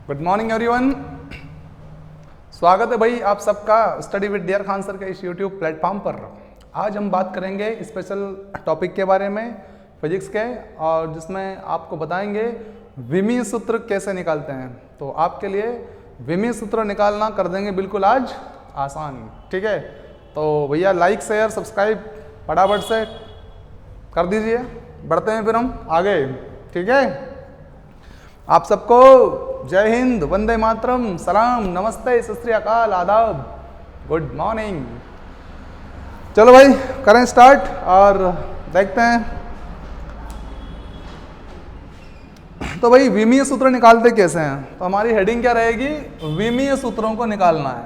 Good morning everyone. स्वागत है भाई आप सबका study with dear Khan sir के इस यूट्यूब प्लेटफॉर्म पर। आज हम बात करेंगे स्पेशल टॉपिक के बारे में फिजिक्स के, और जिसमें आपको बताएंगे विमीय सूत्र कैसे निकालते हैं। तो आपके लिए विमीय सूत्र निकालना कर देंगे बिल्कुल आज आसान, ठीक है। तो भैया लाइक शेयर सब्सक्राइब फटाफट से कर दीजिए, बढ़ते हैं फिर हम आगे, ठीक है। आप सबको जय हिंद, वंदे मातरम, सलाम, नमस्ते, सत श्री अकाल, आदाब, गुड मॉर्निंग। चलो भाई करें स्टार्ट और देखते हैं। तो भाई विमीय सूत्र निकालते कैसे हैं, तो हमारी हेडिंग क्या रहेगी, विमीय सूत्रों को निकालना है।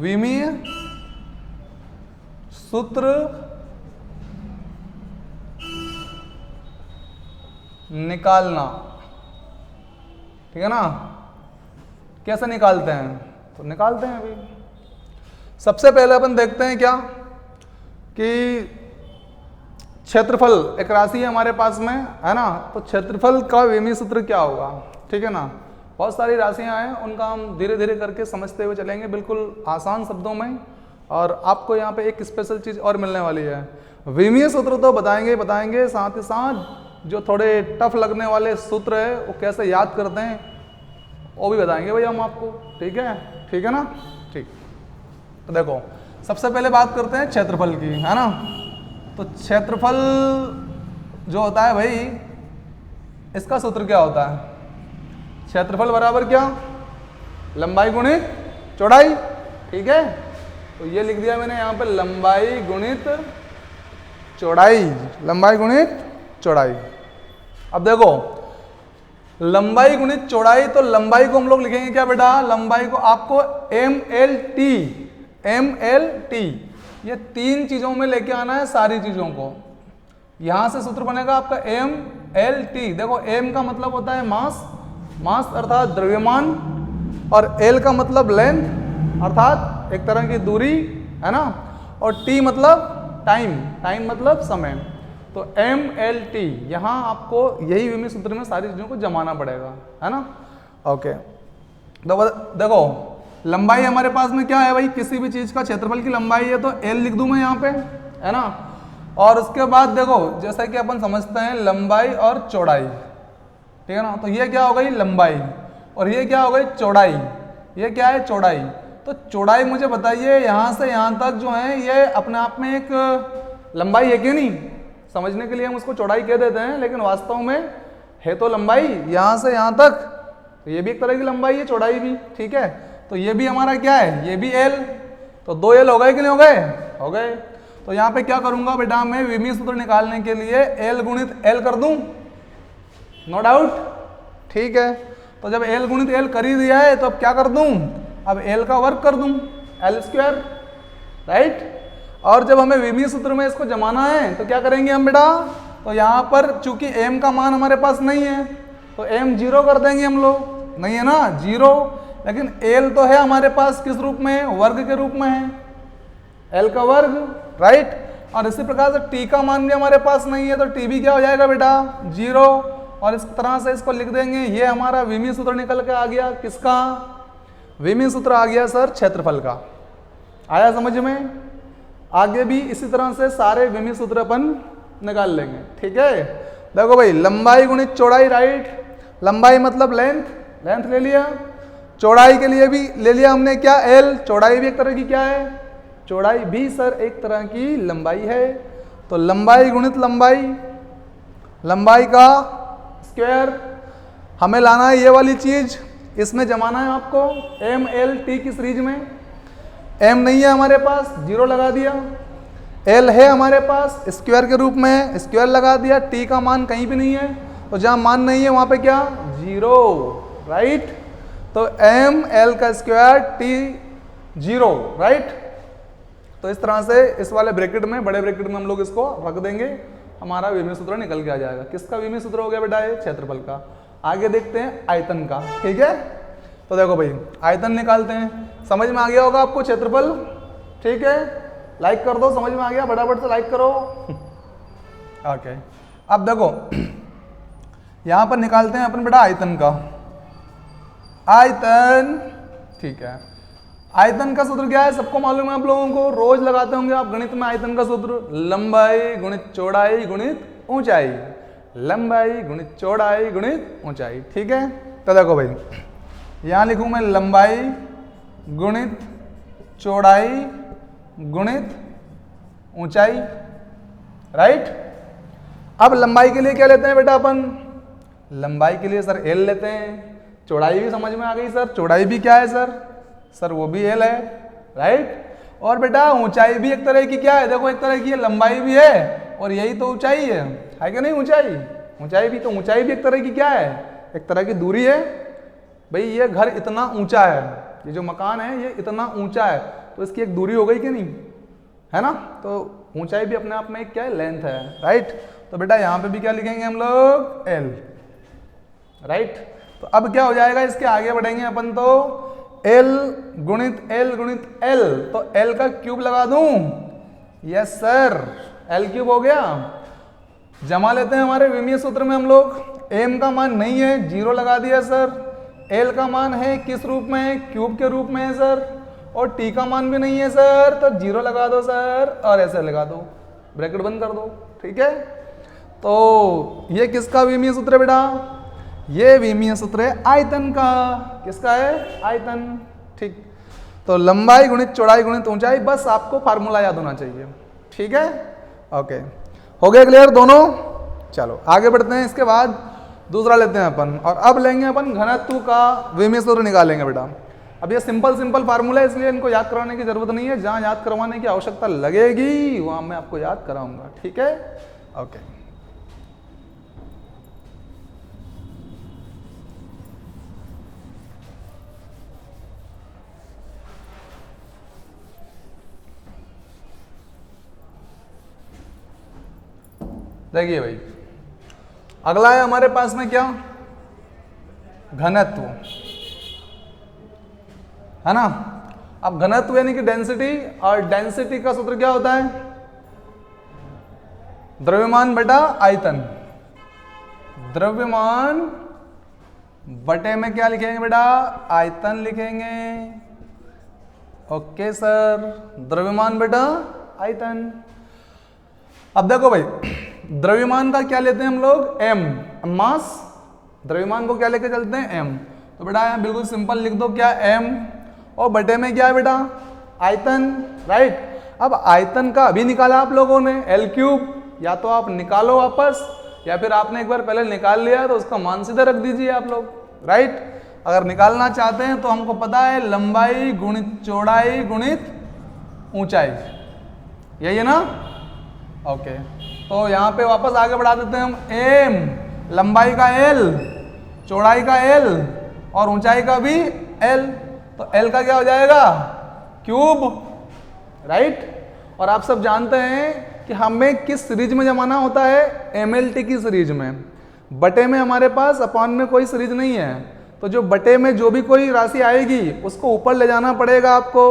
विमीय सूत्र निकालना, ठीक है ना। कैसे निकालते हैं, तो निकालते हैं अभी। सबसे पहले अपन देखते हैं क्या कि क्षेत्रफल एक राशि है हमारे पास में, है ना। तो क्षेत्रफल का विमीय सूत्र क्या होगा, ठीक है ना। बहुत सारी राशियां हैं, उनका हम धीरे धीरे करके समझते हुए चलेंगे बिल्कुल आसान शब्दों में। और आपको यहाँ पे एक स्पेशल चीज़ और मिलने वाली है। विमीय सूत्र तो बताएंगे, साथ ही साथ जो थोड़े टफ लगने वाले सूत्र है वो कैसे याद करते हैं वो भी बताएंगे भैया हम आपको, ठीक है ना। ठीक, तो देखो सबसे पहले बात करते हैं क्षेत्रफल की, है ना। तो क्षेत्रफल जो होता है भाई, इसका सूत्र क्या होता है, क्षेत्रफल बराबर क्या, लंबाई गुणित चौड़ाई, ठीक है। तो ये लिख दिया मैंने यहाँ पे, लंबाई गुणित चौड़ाई, लंबाई गुणित चौड़ाई। अब देखो लंबाई गुणित चौड़ाई, तो लंबाई को हम लोग लिखेंगे क्या बेटा, लंबाई को आपको MLT, ये तीन चीजों में लेके आना है सारी चीजों को। यहां से सूत्र बनेगा आपका MLT। देखो M का मतलब होता है मास अर्थात द्रव्यमान, और L का मतलब लेंथ अर्थात एक तरह की दूरी, है ना। और T मतलब टाइम मतलब समय। तो MLT यहाँ आपको यही विमीय सूत्र में सारी चीज़ों को जमाना पड़ेगा, है ना। ओके, तो देखो लंबाई हमारे पास में क्या है भाई, किसी भी चीज़ का क्षेत्रफल की लंबाई है तो L लिख दूं मैं यहाँ पे, है ना। और उसके बाद देखो जैसा कि अपन समझते हैं लंबाई और चौड़ाई, ठीक है ना। तो ये क्या हो गई लंबाई, और ये क्या हो गई चौड़ाई, ये क्या है चौड़ाई। तो चौड़ाई मुझे बताइए यहाँ से यहाँ तक जो है ये अपने आप में एक लंबाई है कि नहीं। समझने के लिए हम उसको चौड़ाई कह देते हैं, लेकिन वास्तव में है तो लंबाई यहाँ से यहाँ तक। तो ये भी एक तरह की लंबाई है, चौड़ाई भी, ठीक है। तो ये भी हमारा क्या है, ये भी L। तो 2 L हो गए कि नहीं हो गए। तो यहाँ पे क्या करूंगा बेटा, मैं विमीय सूत्र निकालने के लिए L गुणित L कर दूं, नो डाउट, ठीक है। तो जब L गुणित L कर ही दिया है तो अब क्या कर दूं, अब L का वर्ग कर दूं, L², राइट। और जब हमें विमीय सूत्र में इसको जमाना है तो क्या करेंगे हम बेटा, तो यहाँ पर चूंकि M का मान हमारे पास नहीं है तो M 0 कर देंगे हम लोग, नहीं है ना 0। लेकिन L तो है हमारे पास किस रूप में, वर्ग के रूप में है, L का वर्ग, राइट। और इसी प्रकार से T का मान भी हमारे पास नहीं है तो T भी क्या हो जाएगा बेटा 0। और इस तरह से इसको लिख देंगे। ये हमारा विमीय सूत्र निकल के आ गया, किसका, विमीय सूत्र आ गया सर क्षेत्रफल का। आया समझ में। आगे भी इसी तरह से सारे विमीय सूत्र अपन निकाल लेंगे, ठीक है। देखो भाई लंबाई गुणित चौड़ाई, राइट। लंबाई मतलब लेंथ ले लिया, चौड़ाई के लिए भी ले लिया हमने क्या L। चौड़ाई भी एक तरह की क्या है, चौड़ाई भी सर एक तरह की लंबाई है। तो लंबाई गुणित लंबाई का स्क्वायर, हमें लाना है ये वाली चीज, इसमें जमाना है आपको MLT की सीरीज में। M नहीं है हमारे पास, 0 लगा दिया। L है हमारे पास स्क्वायर के रूप में, स्क्वायर लगा दिया। T का मान कहीं भी नहीं है, तो जहां मान नहीं है वहां पे क्या 0, राइट। तो ML का स्क्वायर T 0, राइट। तो इस तरह से इस वाले ब्रैकेट में, बड़े ब्रैकेट में हम लोग इसको रख देंगे, हमारा विमीय सूत्र निकल के आ जाएगा। किसका विमीय सूत्र हो गया बेटा, ये क्षेत्रफल का। आगे देखते हैं आयतन का, ठीक है। तो देखो भाई आयतन निकालते हैं, समझ में आ गया होगा आपको क्षेत्रफल, ठीक है। लाइक कर दो, समझ में आ गया, फटाफट से लाइक करो। ओके, अब देखो यहां पर निकालते हैं अपन बेटा आयतन का। आयतन, ठीक है। आयतन का सूत्र क्या है, सबको मालूम है आप लोगों को, रोज लगाते होंगे आप गणित में आयतन का सूत्र, लंबाई गुणित चौड़ाई गुणित ऊंचाई, लंबाई गुणित चौड़ाई गुणित ऊंचाई, ठीक है। तो देखो भाई यहां लिखूं मैं लंबाई गुणित चौड़ाई गुणित ऊंचाई, राइट। अब लंबाई के लिए क्या लेते हैं बेटा अपन, लंबाई के लिए सर एल लेते हैं, चौड़ाई भी समझ में आ गई सर, चौड़ाई भी क्या है सर वो भी एल है, राइट। और बेटा ऊंचाई भी एक तरह की क्या है, देखो एक तरह की लंबाई भी है और यही तो ऊंचाई है कि नहीं, ऊंचाई भी, तो ऊंचाई भी एक तरह की क्या है, एक तरह की दूरी है। भाई ये घर इतना ऊंचा है, ये जो मकान है ये इतना ऊंचा है, तो इसकी एक दूरी हो गई कि नहीं, है ना। तो ऊंचाई भी अपने आप में एक क्या है, लेंथ है, राइट। तो बेटा यहाँ पे भी क्या लिखेंगे हम लोग, एल, राइट। तो अब क्या हो जाएगा, इसके आगे बढ़ेंगे अपन, तो एल गुणित एल गुणित एल, तो एल का क्यूब लगा दूं, यस सर, एल क्यूब हो गया। जमा लेते हैं हमारे विमीय सूत्र में हम लोग, एम का मान नहीं है, 0 लगा दिया सर, एल का मान है किस रूप में है, क्यूब के रूप में है सर, और टी का मान भी नहीं है सर, तो 0 लगा दो सर, और ऐसे लगा दो, ब्रैकेट बंद कर दो, ठीक है। तो ये किसका विमीय सूत्र है बेटा, ये विमीय सूत्र है आयतन का, किसका है, आयतन, ठीक। तो लंबाई गुणित चौड़ाई गुणित ऊंचाई, बस आपको फार्मूला याद होना चाहिए, ठीक है, ओके। हो गया क्लियर दोनों, चलो आगे बढ़ते हैं। इसके बाद दूसरा लेते हैं अपन, और अब लेंगे अपन घनत्व का विमीय सूत्र निकालेंगे बेटा। अब ये सिंपल फार्मूला है, इसलिए इनको याद करवाने की जरूरत नहीं है, जहां याद करवाने की आवश्यकता लगेगी वहां मैं आपको याद कराऊंगा, ठीक है, ओके। देखिए भाई अगला है हमारे पास में क्या, घनत्व, है ना। अब घनत्व यानी कि डेंसिटी, और डेंसिटी का सूत्र क्या होता है, द्रव्यमान बटा आयतन, द्रव्यमान बटे में क्या लिखेंगे बेटा, आयतन लिखेंगे, ओके सर, द्रव्यमान बटा आयतन। अब देखो भाई द्रव्यमान का क्या लेते हैं हम लोग, एम, मास, द्रव्यमान को क्या लेके चलते हैं, एम। तो बेटा यहाँ बिल्कुल सिंपल लिख दो, क्या, एम, और बटे में क्या है बेटा, आयतन, राइट। अब आयतन का अभी निकाला आप लोगों ने, एल क्यूब, या तो आप निकालो वापस, या फिर आपने एक बार पहले निकाल लिया तो उसका मान सीधे रख दीजिए आप लोग, राइट। अगर निकालना चाहते हैं तो हमको पता है लंबाई गुणित चौड़ाई गुणित ऊंचाई, यही है ना, ओके। तो यहाँ पे वापस आगे बढ़ा देते हैं हम, एम, लंबाई का एल, चौड़ाई का एल, और ऊंचाई का भी एल, तो एल का क्या हो जाएगा, क्यूब, राइट। और आप सब जानते हैं कि हमें किस सीरीज में जमाना होता है, एमएलटी की सीरीज में, बटे में हमारे पास अपॉन में कोई सीरीज नहीं है, तो जो बटे में जो भी कोई राशि आएगी उसको ऊपर ले जाना पड़ेगा आपको,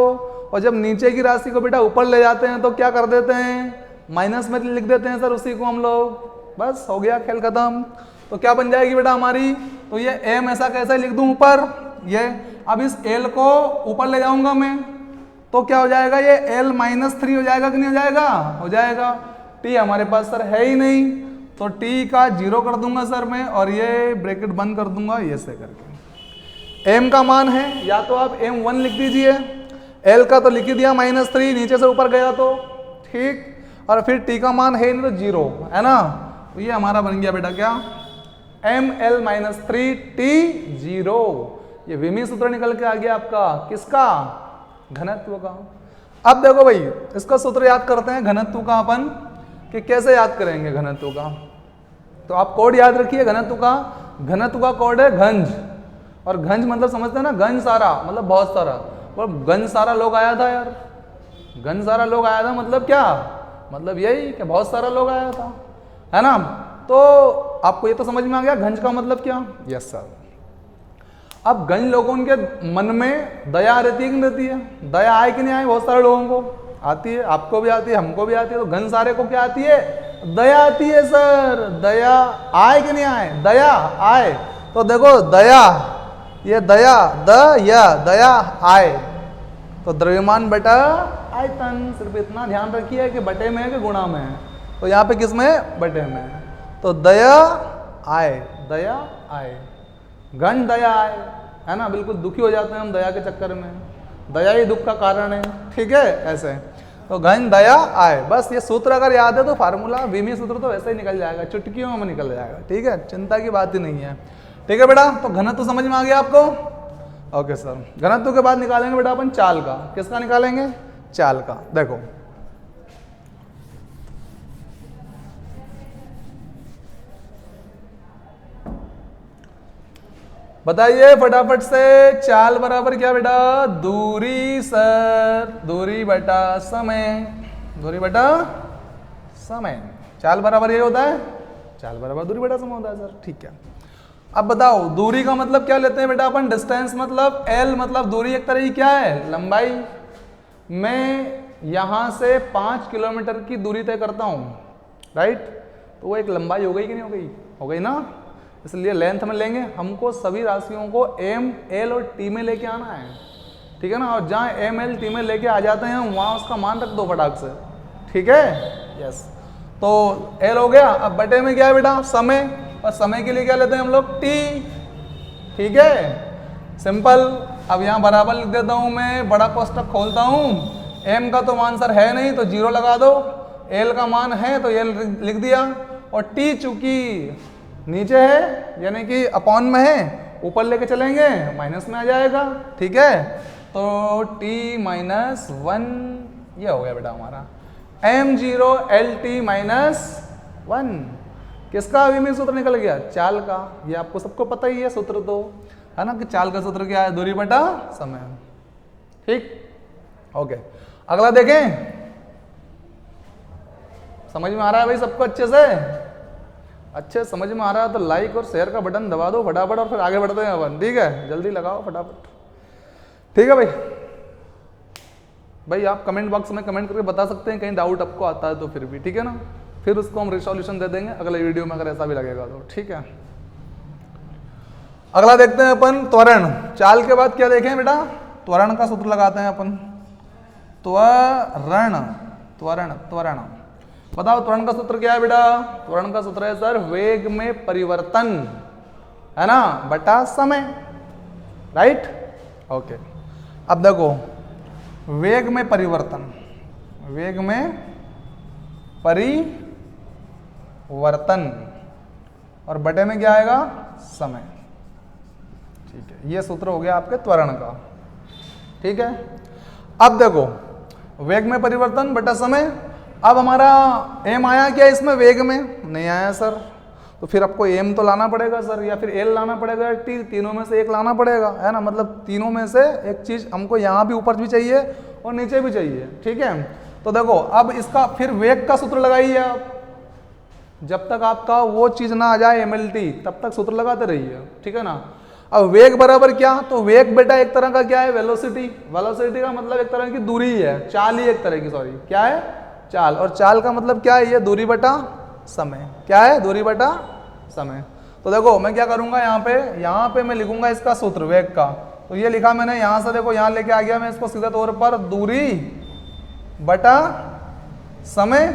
और जब नीचे की राशि को बेटा ऊपर ले जाते हैं तो क्या कर देते हैं, माइनस में लिख देते हैं सर उसी को हम लोग, बस हो गया खेल खत्म। तो क्या बन जाएगी बेटा हमारी, तो ये एम ऐसा कैसे लिख दूं ऊपर, ये अब इस एल को ऊपर ले जाऊंगा मैं, तो क्या हो जाएगा, ये एल -3 हो जाएगा कि नहीं हो जाएगा, हो जाएगा। टी हमारे पास सर है ही नहीं, तो टी का 0 कर दूंगा सर मैं, और ये ब्रैकेट बंद कर दूंगा ये से करके। एम का मान है, या तो आप m1 लिख दीजिए, एल का तो लिख ही दिया -3, नीचे से ऊपर गया तो ठीक, और फिर टी का मान है नहीं तो 0, है ना। तो ये हमारा बन गया बेटा क्या, ml -3 t 0, ये विमीय सूत्र निकल के आ गया आपका, किसका, घनत्व का। अब देखो भाई इसका सूत्र याद करते हैं घनत्व का अपन, कि कैसे याद करेंगे घनत्व का। तो आप कोड याद रखिए घनत्व का, घनत्व का कोड है घंज, और घंज मतलब समझते हैं ना, घन सारा मतलब बहुत सारा, और घन सारा लोग आया था यार, घन सारा लोग आया था मतलब क्या, मतलब यही कि बहुत सारा लोग आया था, है ना। तो आपको ये तो समझ में आ गया घंज का मतलब क्या, यस सर। अब घन लोगों के मन में दया रहती है कि नहीं रहती है, दया आए कि नहीं आए, बहुत सारे लोगों को आती है, आपको भी आती है, हमको भी आती है, तो घन सारे को क्या आती है, दया आती है सर। दया आए कि नहीं आए, दया आए, तो देखो दया ये दया दया आय, तो द्रव्यमान बटा आयतन। सिर्फ इतना ध्यान रखिए कि बटे में है कि गुणा में है, तो यहाँ पे किस में है, बटे में है। तो दया आय, घन दया आय, है ना, बिल्कुल दुखी हो जाते हैं हम दया के चक्कर में, दया ही दुख का कारण है, ठीक है, ऐसे। तो घन दया आय, बस ये सूत्र अगर याद है तो फार्मूला विमी सूत्र तो वैसे ही निकल जाएगा, चुटकियों में निकल जाएगा, ठीक है, चिंता की बात ही नहीं है, ठीक है बेटा। तो घनत्व समझ में आ गया आपको? Okay sir. घनत्व के बाद निकालेंगे बेटा अपन चाल का। किसका निकालेंगे? चाल का। देखो बताइए फटाफट से, चाल बराबर क्या बेटा? दूरी सर, दूरी बटा समय, दूरी बटा समय। चाल बराबर ये होता है, चाल बराबर दूरी बटा समय होता है सर, ठीक है। अब बताओ दूरी का मतलब क्या लेते हैं बेटा अपन? डिस्टेंस मतलब एल, मतलब दूरी एक तरह की क्या है? लंबाई। मैं यहां से 5 किलोमीटर की दूरी तय करता हूं, राइट, तो वो एक लंबाई हो गई कि नहीं हो गई? हो गई ना, इसलिए लेंथ में लेंगे। हमको सभी राशियों को एम, एल और टी में लेके आना है, ठीक है ना, और जहां एम, एल, टी में लेके आ जाते हैं वहां उसका मान रख दो फटाक से, ठीक है, यस। तो एल हो गया। अब बटे में क्या है बेटा? समय, और समय के लिए क्या लेते हैं हम लोग? टी, ठीक है, सिंपल। अब यहाँ बराबर लिख देता हूं मैं, बड़ा कोष्टक खोलता हूं, एम का तो मान सर है नहीं तो 0 लगा दो, एल का मान है तो एल लिख दिया, और टी चूंकि नीचे है यानी कि अपॉन में है, ऊपर लेके चलेंगे माइनस में आ जाएगा, ठीक है। तो t -1 ये हो गया बेटा हमारा m0 LT -1। किसका विमीय सूत्र निकल गया? चाल का। ये आपको सबको पता ही है सूत्र तो, है ना, कि चाल का सूत्र क्या है? दूरी बटा समय, ठीक, ओके। अगला देखें, समझ में आ रहा है भाई सबको अच्छे से? अच्छे समझ में आ रहा है तो लाइक और शेयर का बटन दबा दो फटाफट, और फिर आगे बढ़ते हैं अपन, ठीक है, जल्दी लगाओ फटाफट, ठीक है भाई। भाई आप कमेंट बॉक्स में कमेंट करके बता सकते हैं कहीं डाउट आपको आता है तो फिर भी, ठीक है ना, फिर उसको हम रिसोल्यूशन दे देंगे अगले वीडियो में अगर ऐसा भी लगेगा तो, ठीक है। अगला देखते हैं अपन त्वरण। चाल के बाद क्या देखें बेटा? त्वरण का सूत्र लगाते हैं अपन। त्वरण, त्वरण, त्वरण, बताओ त्वरण का सूत्र क्या है बेटा? त्वरण का सूत्र है सर वेग में परिवर्तन, है ना, बटा समय, राइट, ओके। अब देखो वेग में परिवर्तन, वेग में परिवर्तन और बटे में क्या आएगा? समय, ठीक है। ये सूत्र हो गया आपके त्वरण का, ठीक है। अब देखो वेग में परिवर्तन बटा समय। अब हमारा एम आया क्या इसमें? वेग में नहीं आया सर, तो फिर आपको एम तो लाना पड़ेगा सर, या फिर एल लाना पड़ेगा, टी, तीनों में से एक लाना पड़ेगा, है ना, मतलब तीनों में से एक चीज हमको यहाँ भी ऊपर भी चाहिए और नीचे भी चाहिए, ठीक है। तो देखो अब इसका फिर वेग का सूत्र लगाइए आप, जब तक आपका वो चीज ना आ जाए MLT तब तक सूत्र लगाते रहिए, ठीक है ना। अब वेग बराबर क्या? तो वेग बेटा एक तरह का क्या है? वेलोसिटी। वेलोसिटी का मतलब एक तरह की दूरी है, चाल ही एक तरह की, सॉरी क्या है? चाल। और चाल का मतलब क्या है? ये दूरी बटा समय। क्या है? दूरी बटा समय। तो देखो मैं क्या करूंगा, यहाँ पे मैं लिखूंगा इसका सूत्र वेग का, तो ये लिखा मैंने, यहां से देखो यहाँ लेके आ गया मैं इसको सीधा तौर पर, दूरी बटा समय,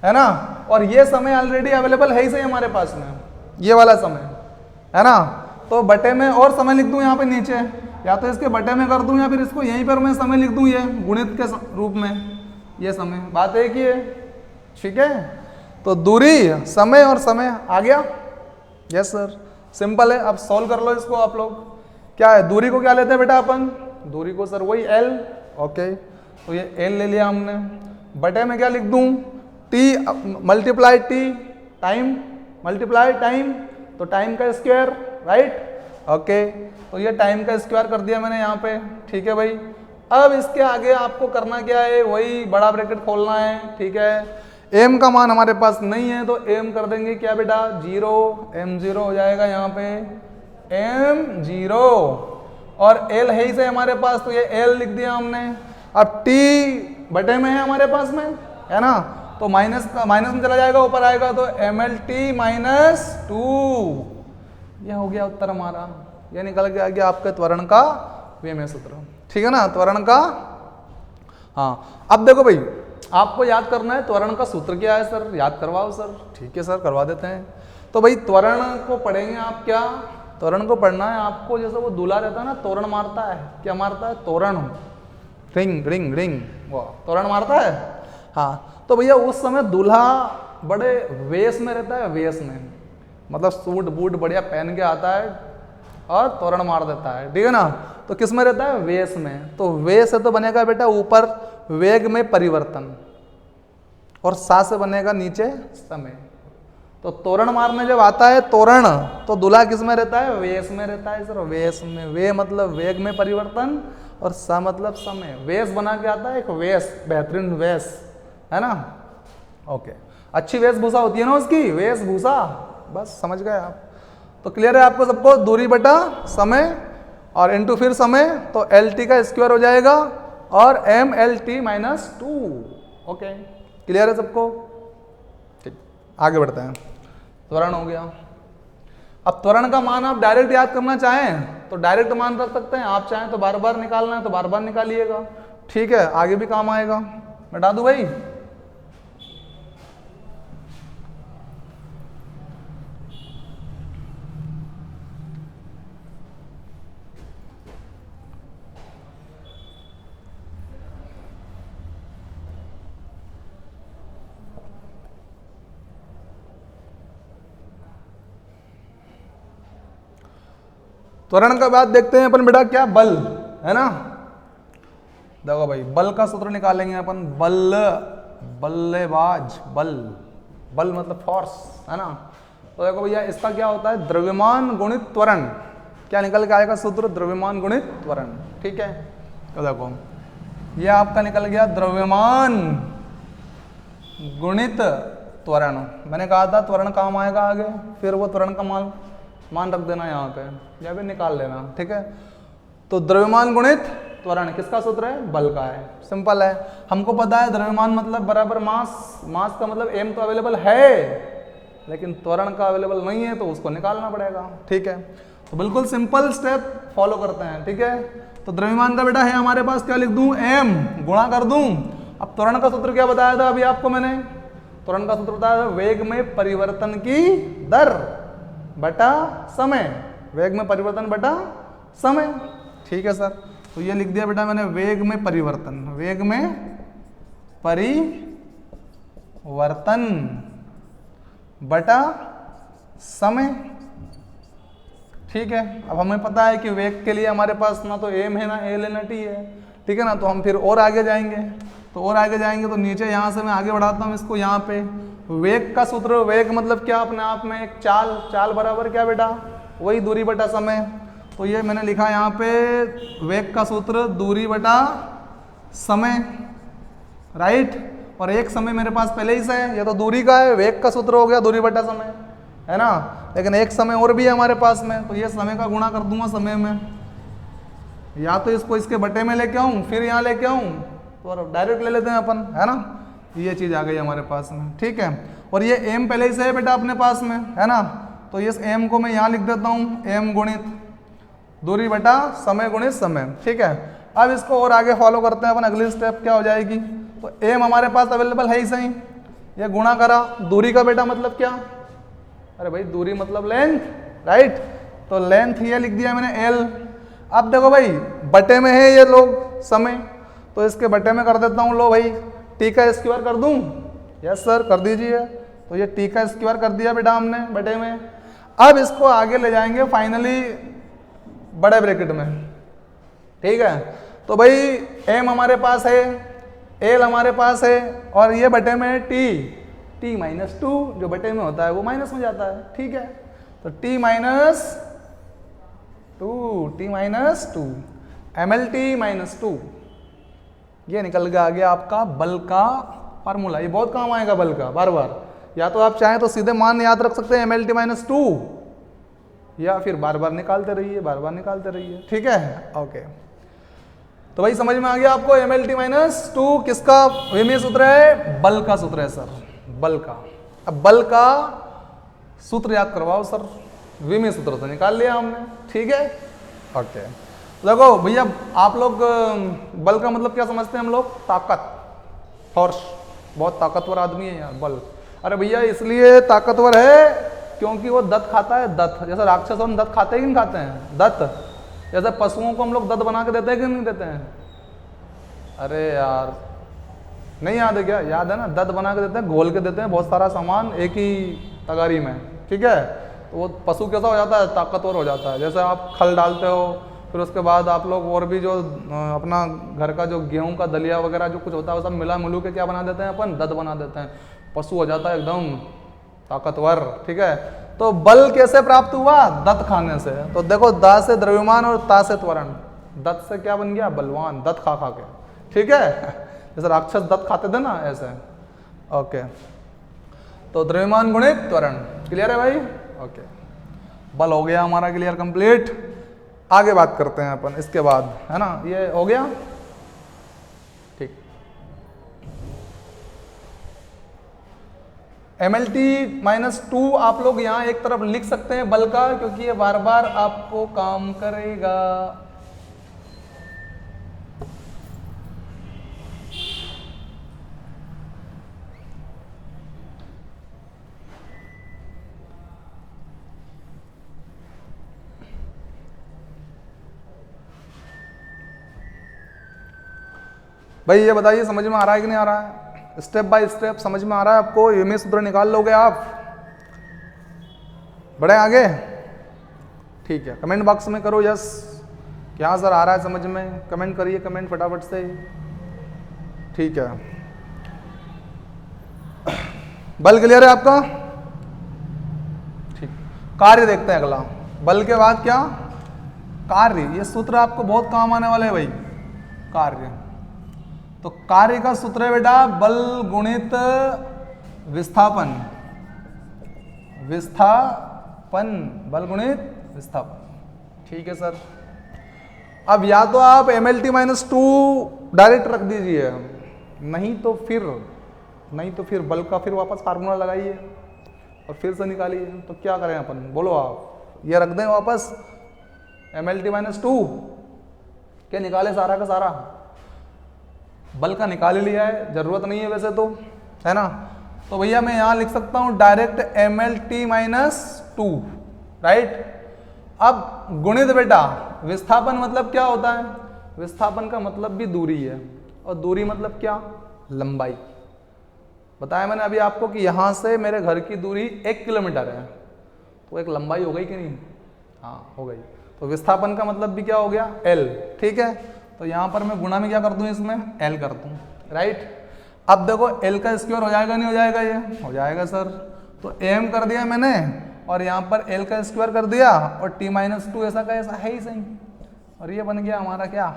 है ना, और ये समय ऑलरेडी अवेलेबल है ही सही हमारे पास में, ये वाला समय, है ना। तो बटे में और समय लिख दूं यहाँ पे नीचे, या तो इसके बटे में कर दूं या फिर इसको यहीं पर मैं समय लिख दूं, ये गुणित के रूप में, ये समय, बात एक ही है, ठीक है। तो दूरी, समय और समय आ गया, यस सर, सिंपल है। अब सॉल्व कर लो इसको आप लोग। क्या है? दूरी को क्या लेते हैं बेटा अपन? दूरी को सर वही L, ओके, तो ये L ले लिया हमने। बटे में क्या लिख दूं? T multiply T, time multiply time, तो टाइम का स्क्वायर, राइट, ओके, तो ये टाइम का स्क्वायर कर दिया मैंने यहाँ पे, ठीक है भाई। अब इसके आगे आपको करना क्या है? वही बड़ा ब्रैकेट खोलना है, ठीक है। m का मान हमारे पास नहीं है तो m कर देंगे क्या बेटा? 0, m0 हो जाएगा यहाँ पे, m0, और l है ही से हमारे पास, तो ये l लिख दिया हमने। अब t बटे में है हमारे पास में, है ना, तो माइनस में चला जाएगा, ऊपर आएगा तो MLT -2, यह हो गया उत्तर हमारा, यह निकल के आ गया आपके त्वरण का विमेय सूत्र। ठीक है ना, त्वरण का। हाँ अब देखो भाई, आपको याद करना है त्वरण का सूत्र क्या है सर, याद करवाओ सर। ठीक है सर, करवा देते हैं। तो भाई त्वरण को पढ़ेंगे आप, क्या त्वरण को पढ़ना है आपको, जैसे वो दूल्हा रहता है ना, तोरण मारता है, क्या मारता है, तोरण, रिंग रिंग रिंग, वो तोरण मारता है। हाँ तो भैया उस समय दूल्हा बड़े वेश में रहता है, वेश में मतलब सूट बूट बढ़िया पहन के आता है और तोरण मार देता है, ठीक है ना। तो किस में रहता है, वेश में। तो वेश से तो बनेगा बेटा ऊपर वेग में परिवर्तन, और सा से बनेगा नीचे समय। तो तोरण मारने जब आता है तोरण, तो दूल्हा किस में रहता है, वेश में रहता है सर, वेश में। वे मतलब वेग में परिवर्तन, और सा मतलब समय। वेश बना के आता है एक वेश, बेहतरीन वेश, है ना। ओके, अच्छी वेशभूषा होती है ना उसकी, वेशभूषा, बस समझ गए आप। तो क्लियर है आपको सबको, दूरी बटा समय और इनटू फिर समय, तो एल टी का स्क्वायर हो जाएगा और M L T minus 2। Okay, clear है सबको। ठीक, आगे बढ़ते हैं। त्वरण हो गया। अब त्वरण का मान आप डायरेक्ट याद करना चाहें तो डायरेक्ट मान रख सकते हैं, आप चाहें तो बार बार निकालना है तो बार बार निकालिएगा, ठीक है, आगे भी काम आएगा। बता दूं भाई, त्वरण का बाद देखते हैं अपन बेटा, क्या बल है ना। देखो भाई, बल का सूत्र निकालेंगे अपन, बल, बल्लेबाज, बल, बल मतलब फोर्स, है ना। तो देखो भैया, इसका क्या होता है, द्रव्यमान गुणित त्वरण। क्या निकल के आएगा सूत्र, द्रव्यमान गुणित त्वरण, ठीक है। तो देखो ये आपका निकल गया द्रव्यमान गुणित त्वरण। मैंने कहा था त्वरण काम आएगा आगे, फिर वो त्वरण का मान रख देना यहाँ पे, या फिर निकाल लेना, ठीक है। तो द्रव्यमान गुणित त्वरण किसका सूत्र है, बल का है, सिंपल है। हमको पता है द्रव्यमान मतलब बराबर मास, मास का मतलब एम तो अवेलेबल है लेकिन त्वरण का अवेलेबल नहीं है, तो उसको निकालना पड़ेगा, ठीक है। तो बिल्कुल सिंपल स्टेप फॉलो करते हैं, ठीक है। तो द्रव्यमान का बेटा है हमारे पास, क्या लिख दूं, एम गुणा कर दूं। अब त्वरण का सूत्र क्या बताया था अभी आपको मैंने, त्वरण का सूत्र बताया था वेग में परिवर्तन की दर बटा समय, वेग में परिवर्तन बटा समय, ठीक है सर। तो ये लिख दिया बेटा मैंने, वेग में परिवर्तन, वेग में परिवर्तन बटा समय, ठीक है। अब हमें पता है कि वेग के लिए हमारे पास ना तो एम है ना एल है ना टी है, ठीक है ना। तो हम फिर और आगे जाएंगे, तो और आगे जाएंगे तो नीचे यहाँ से मैं आगे बढ़ाता हूँ इसको, यहाँ पे वेग का सूत्र, वेग मतलब क्या अपने आप में एक चाल, चाल बराबर क्या बेटा, वही दूरी बटा समय। तो ये मैंने लिखा यहाँ पे वेग का सूत्र दूरी बटा समय, राइट। और एक समय मेरे पास पहले ही से है, ये तो दूरी का है, वेग का सूत्र हो गया दूरी बटा समय, है ना। लेकिन एक समय और भी है हमारे पास में, तो ये समय का गुणा कर दूंगा समय में, या तो इसको इसके बटे में लेके आऊँ फिर यहाँ लेके आऊँ, तो डायरेक्ट ले लेते हैं अपन, है ना। ये चीज़ आ गई हमारे पास में, ठीक है। और ये एम पहले ही से है बेटा अपने पास में, है ना। तो इस एम को मैं यहाँ लिख देता हूँ, एम गुणित दूरी बटा समय गुणित समय, ठीक है। अब इसको और आगे फॉलो करते हैं अपन, अगली स्टेप क्या हो जाएगी, तो एम हमारे पास अवेलेबल है ही सही, ये गुणा करा दूरी का बेटा मतलब क्या, अरे भाई दूरी मतलब लेंथ, राइट। तो लेंथ ये लिख दिया मैंने एल। अब देखो भाई बटे में है ये लोग समय, तो इसके बटे में कर देता हूँ, लो भाई टी का स्क्वायर कर दूं, यस सर कर दीजिए। तो ये टी का स्क्वायर कर दिया बेटा हमने बटे में। अब इसको आगे ले जाएंगे फाइनली बड़े ब्रैकेट में, ठीक है। तो भाई एम हमारे पास है, एल हमारे पास है, और ये बटे में टी, टी माइनस 2 जो बटे में होता है वो माइनस में जाता है, ठीक है। तो टी माइनस 2 MLT माइनस 2, ये निकल के आ गया आपका बल का फार्मूला। ये बहुत काम आएगा बल का, बार बार, या तो आप चाहें तो सीधे मान याद रख सकते हैं MLT माइनस 2, या फिर बार बार निकालते रहिए, बार बार निकालते रहिए, ठीक है। ओके, तो भाई समझ में आ गया आपको, MLT माइनस 2 किसका विमीय सूत्र है, बल का सूत्र है सर, बल का। अब बल का सूत्र याद करवाओ सर, विमी सूत्र से निकाल लिया हमने, ठीक है। ओके, देखो भैया आप लोग बल का मतलब क्या समझते हैं हम लोग? ताकत, फोर्स, बहुत ताकतवर आदमी है यार बल। अरे भैया इसलिए ताकतवर है क्योंकि वो दत्त खाता है, दत्त। जैसे राक्षस हम दत्त खाते हैं कि नहीं खाते हैं? दत्त। जैसे पशुओं को हम लोग दत्त बना के देते हैं कि नहीं देते हैं? अरे यार नहीं याद है क्या? याद है ना, दत्त बना के देते हैं, घोल के देते हैं बहुत सारा सामान एक ही तगारी में, ठीक है। तो वो पशु कैसा हो जाता है? ताकतवर हो जाता है। जैसे आप खल डालते हो, फिर उसके बाद आप लोग और भी जो अपना घर का जो गेहूं का दलिया वगैरह जो कुछ होता है वो सब मिला मिलू के क्या बना देते हैं अपन? दत्त बना देते हैं। पशु हो जाता है एकदम ताकतवर, ठीक है। तो बल कैसे प्राप्त हुआ? दत्त खाने से। तो देखो दा से द्रव्यमान और ता से त्वरण। दत्त से क्या बन गया? बलवान, दत्त खा खा के, ठीक है। जैसे राक्षस दत्त खाते थे ना, ऐसे। ओके, तो द्रव्यमान गुणित त्वरण, क्लियर है भाई? ओके, बल हो गया हमारा क्लियर, कंप्लीट। आगे बात करते हैं अपन इसके बाद, है ना। ये हो गया, ठीक। MLT-2 आप लोग यहाँ एक तरफ लिख सकते हैं बल का, क्योंकि ये बार बार आपको काम करेगा। भाई ये बताइए समझ में आ रहा है कि नहीं आ रहा है? स्टेप बाय स्टेप समझ में आ रहा है आपको? ये सूत्र निकाल लोगे आप? बढ़े आगे, ठीक है। कमेंट बॉक्स में करो यस, क्या सर आ रहा है समझ में? कमेंट करिए, कमेंट फटाफट से, ठीक है। बल क्लियर है आपका? ठीक, कार्य देखते हैं अगला। बल के बाद क्या? कार्य। ये सूत्र आपको बहुत काम आने वाले है भाई, कार्य। तो कार्य का सूत्र है बेटा बल गुणित विस्थापन, विस्थापन, बल गुणित विस्थापन, ठीक है सर। अब या तो आप MLT-2 डायरेक्ट रख दीजिए, नहीं तो फिर बल का फिर वापस फार्मूला लगाइए और फिर से निकालिए। तो क्या करें अपन, बोलो आप? ये रख दें वापस MLT-2 क्या निकाले? सारा का सारा बल का निकाल लिया है, जरूरत नहीं है वैसे तो, है ना। तो भैया मैं यहां लिख सकता हूं डायरेक्ट MLT-2, राइट। अब गुणित बेटा विस्थापन मतलब क्या होता है? विस्थापन का मतलब भी दूरी है, और दूरी मतलब क्या? लंबाई। बताया मैंने अभी आपको कि यहां से मेरे घर की दूरी 1 किलोमीटर है, तो एक लंबाई हो गई कि नहीं? हाँ हो गई। तो विस्थापन का मतलब भी क्या हो गया? L, ठीक है। तो यहां पर मैं गुणा में क्या कर दूं? इसमें L कर दूं, राइट। अब देखो L का स्क्वायर हो जाएगा नहीं हो जाएगा? ये हो जाएगा सर। तो M कर दिया मैंने और यहाँ पर L का स्क्वायर कर दिया, और T-2 ऐसा का ऐसा है ही सही। और ये बन गया हमारा क्या?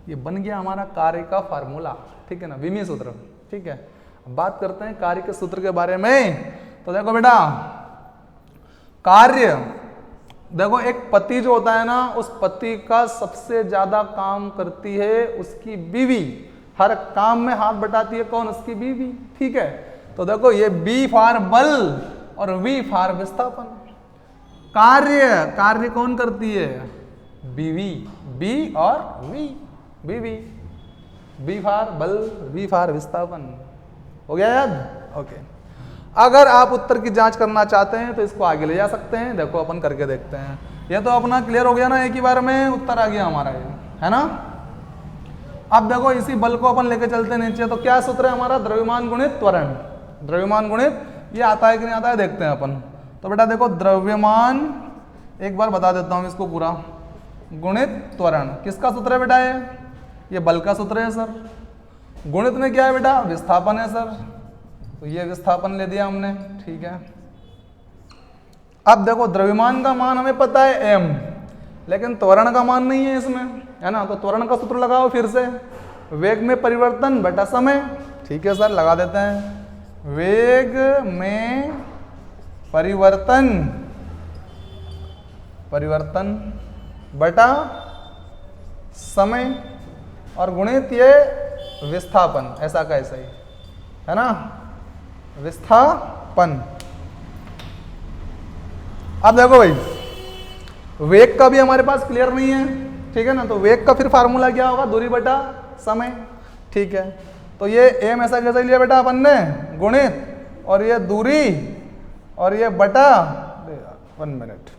ये बन गया हमारा कार्य का फार्मूला, ठीक है ना, विमी सूत्र, ठीक है। अब बात करते हैं कार्य के सूत्र के बारे में। तो देखो बेटा कार्य, देखो एक पति जो होता है ना, उस पति का सबसे ज्यादा काम करती है उसकी बीवी। हर काम में हाथ बटाती है कौन? उसकी बीवी, ठीक है। तो देखो ये B फॉर बल और V फॉर विस्थापन। कार्य कौन करती है? बीवी, B और V, बीवी। B फॉर बल, V फॉर विस्थापन। हो गया याद? ओके। अगर आप उत्तर की जांच करना चाहते हैं तो इसको आगे ले जा सकते हैं। देखो अपन करके देखते हैं। ये तो अपना क्लियर हो गया ना, एक ही बार में उत्तर आ गया हमारा, ये है ना। अब देखो इसी बल को अपन लेके चलते हैं नीचे। तो क्या सूत्र है हमारा? द्रव्यमान गुणित त्वरण। द्रव्यमान गुणित, ये आता है कि नहीं आता है देखते हैं अपन। तो बेटा देखो द्रव्यमान, एक बार बता देता हूं इसको पूरा, गुणित त्वरण। किसका सूत्र है बेटा? ये बल का सूत्र है सर। गुणित में क्या है बेटा? विस्थापन है सर। तो ये विस्थापन ले दिया हमने, ठीक है। अब देखो द्रव्यमान का मान हमें पता है M, लेकिन त्वरण का मान नहीं है इसमें, है ना। तो त्वरण का सूत्र लगाओ फिर से, वेग में परिवर्तन बटा समय, ठीक है सर, लगा देते हैं। वेग में परिवर्तन बटा समय और गुणित ये विस्थापन, ऐसा का ऐसा ही, है ना, विस्थापन। अब देखो भाई, वेग का भी हमारे पास क्लियर नहीं है, ठीक है ना, तो वेग का फिर फार्मूला क्या होगा, दूरी बटा समय, ठीक है। तो ये एम ऐसा कैसे लिया बेटा अपन ने, गुणित और ये दूरी और ये बटा, 1 मिनट,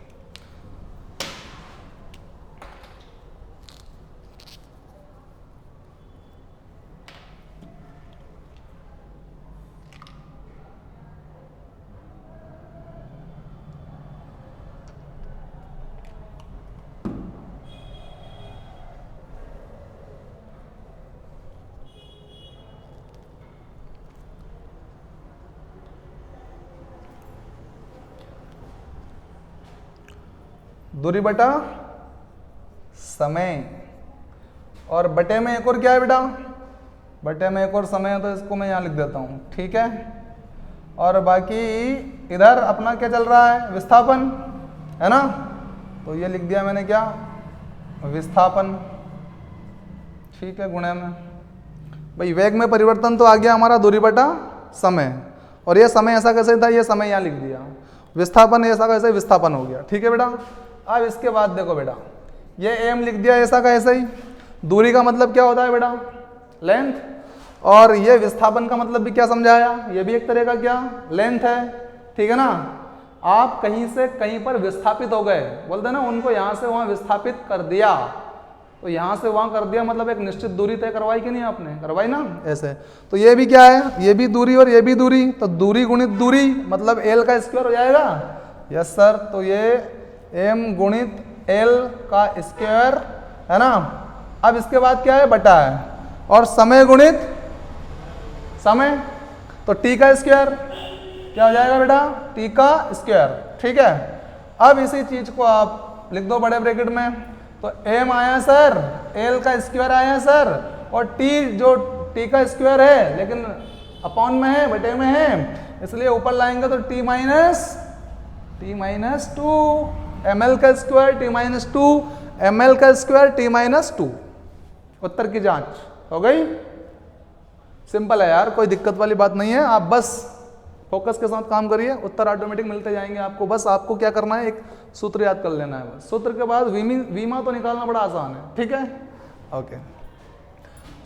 दूरी बटा समय और बटे में एक और क्या है बेटा, बटे में एक और समय है, तो इसको मैं यहाँ लिख देता हूँ, ठीक है। और बाकी इधर अपना क्या चल रहा है, विस्थापन, है ना, तो ये लिख दिया मैंने क्या, विस्थापन, ठीक है, गुणे में। भाई वेग में परिवर्तन तो आ गया हमारा दूरी बटा समय, और ये समय ऐसा कैसे था, ये समय यहाँ लिख दिया, विस्थापन ऐसा कैसे, विस्थापन हो गया, ठीक है बेटा। अब इसके बाद देखो बेटा, ये एम लिख दिया ऐसा का ऐसा ही, दूरी का मतलब क्या होता है बेटा, लेंथ, और ये विस्थापन का मतलब भी क्या समझाया, ये भी एक तरह का क्या, लेंथ है, ठीक है ना। आप कहीं से कहीं पर विस्थापित हो गए, बोलते हैं ना, उनको यहाँ से वहाँ विस्थापित कर दिया, तो यहाँ से वहाँ कर दिया मतलब एक निश्चित दूरी तय करवाई कि नहीं आपने, करवाई ना, ऐसे। तो ये भी क्या है, ये भी दूरी और ये भी दूरी, तो दूरी गुणित दूरी मतलब एल का स्क्वायर हो जाएगा, यस सर। तो ये एम गुणित एल का स्क्वायर, है ना। अब इसके बाद क्या है, बटा है, और समय गुणित समय, तो टी का स्क्वायर क्या हो जाएगा बेटा, टी का स्क्वायर, ठीक है। अब इसी चीज को आप लिख दो बड़े ब्रैकेट में, तो एम आया सर, एल का स्क्वायर आया सर, और टी जो टी का स्क्वायर है लेकिन अपॉन में है, बटे में है, इसलिए ऊपर लाएंगे तो टी माइनस 2 ml का स्क्वायर टी माइनस 2 ml का स्क्वायर टी माइनस 2। उत्तर की जांच हो गई, सिंपल है यार, कोई दिक्कत वाली बात नहीं है। आप बस फोकस के साथ काम करिए, उत्तर ऑटोमेटिक मिलते जाएंगे आपको। बस आपको क्या करना है, एक सूत्र याद कर लेना है, बस सूत्र के बाद वीमा तो निकालना बड़ा आसान है, ठीक है, ओके।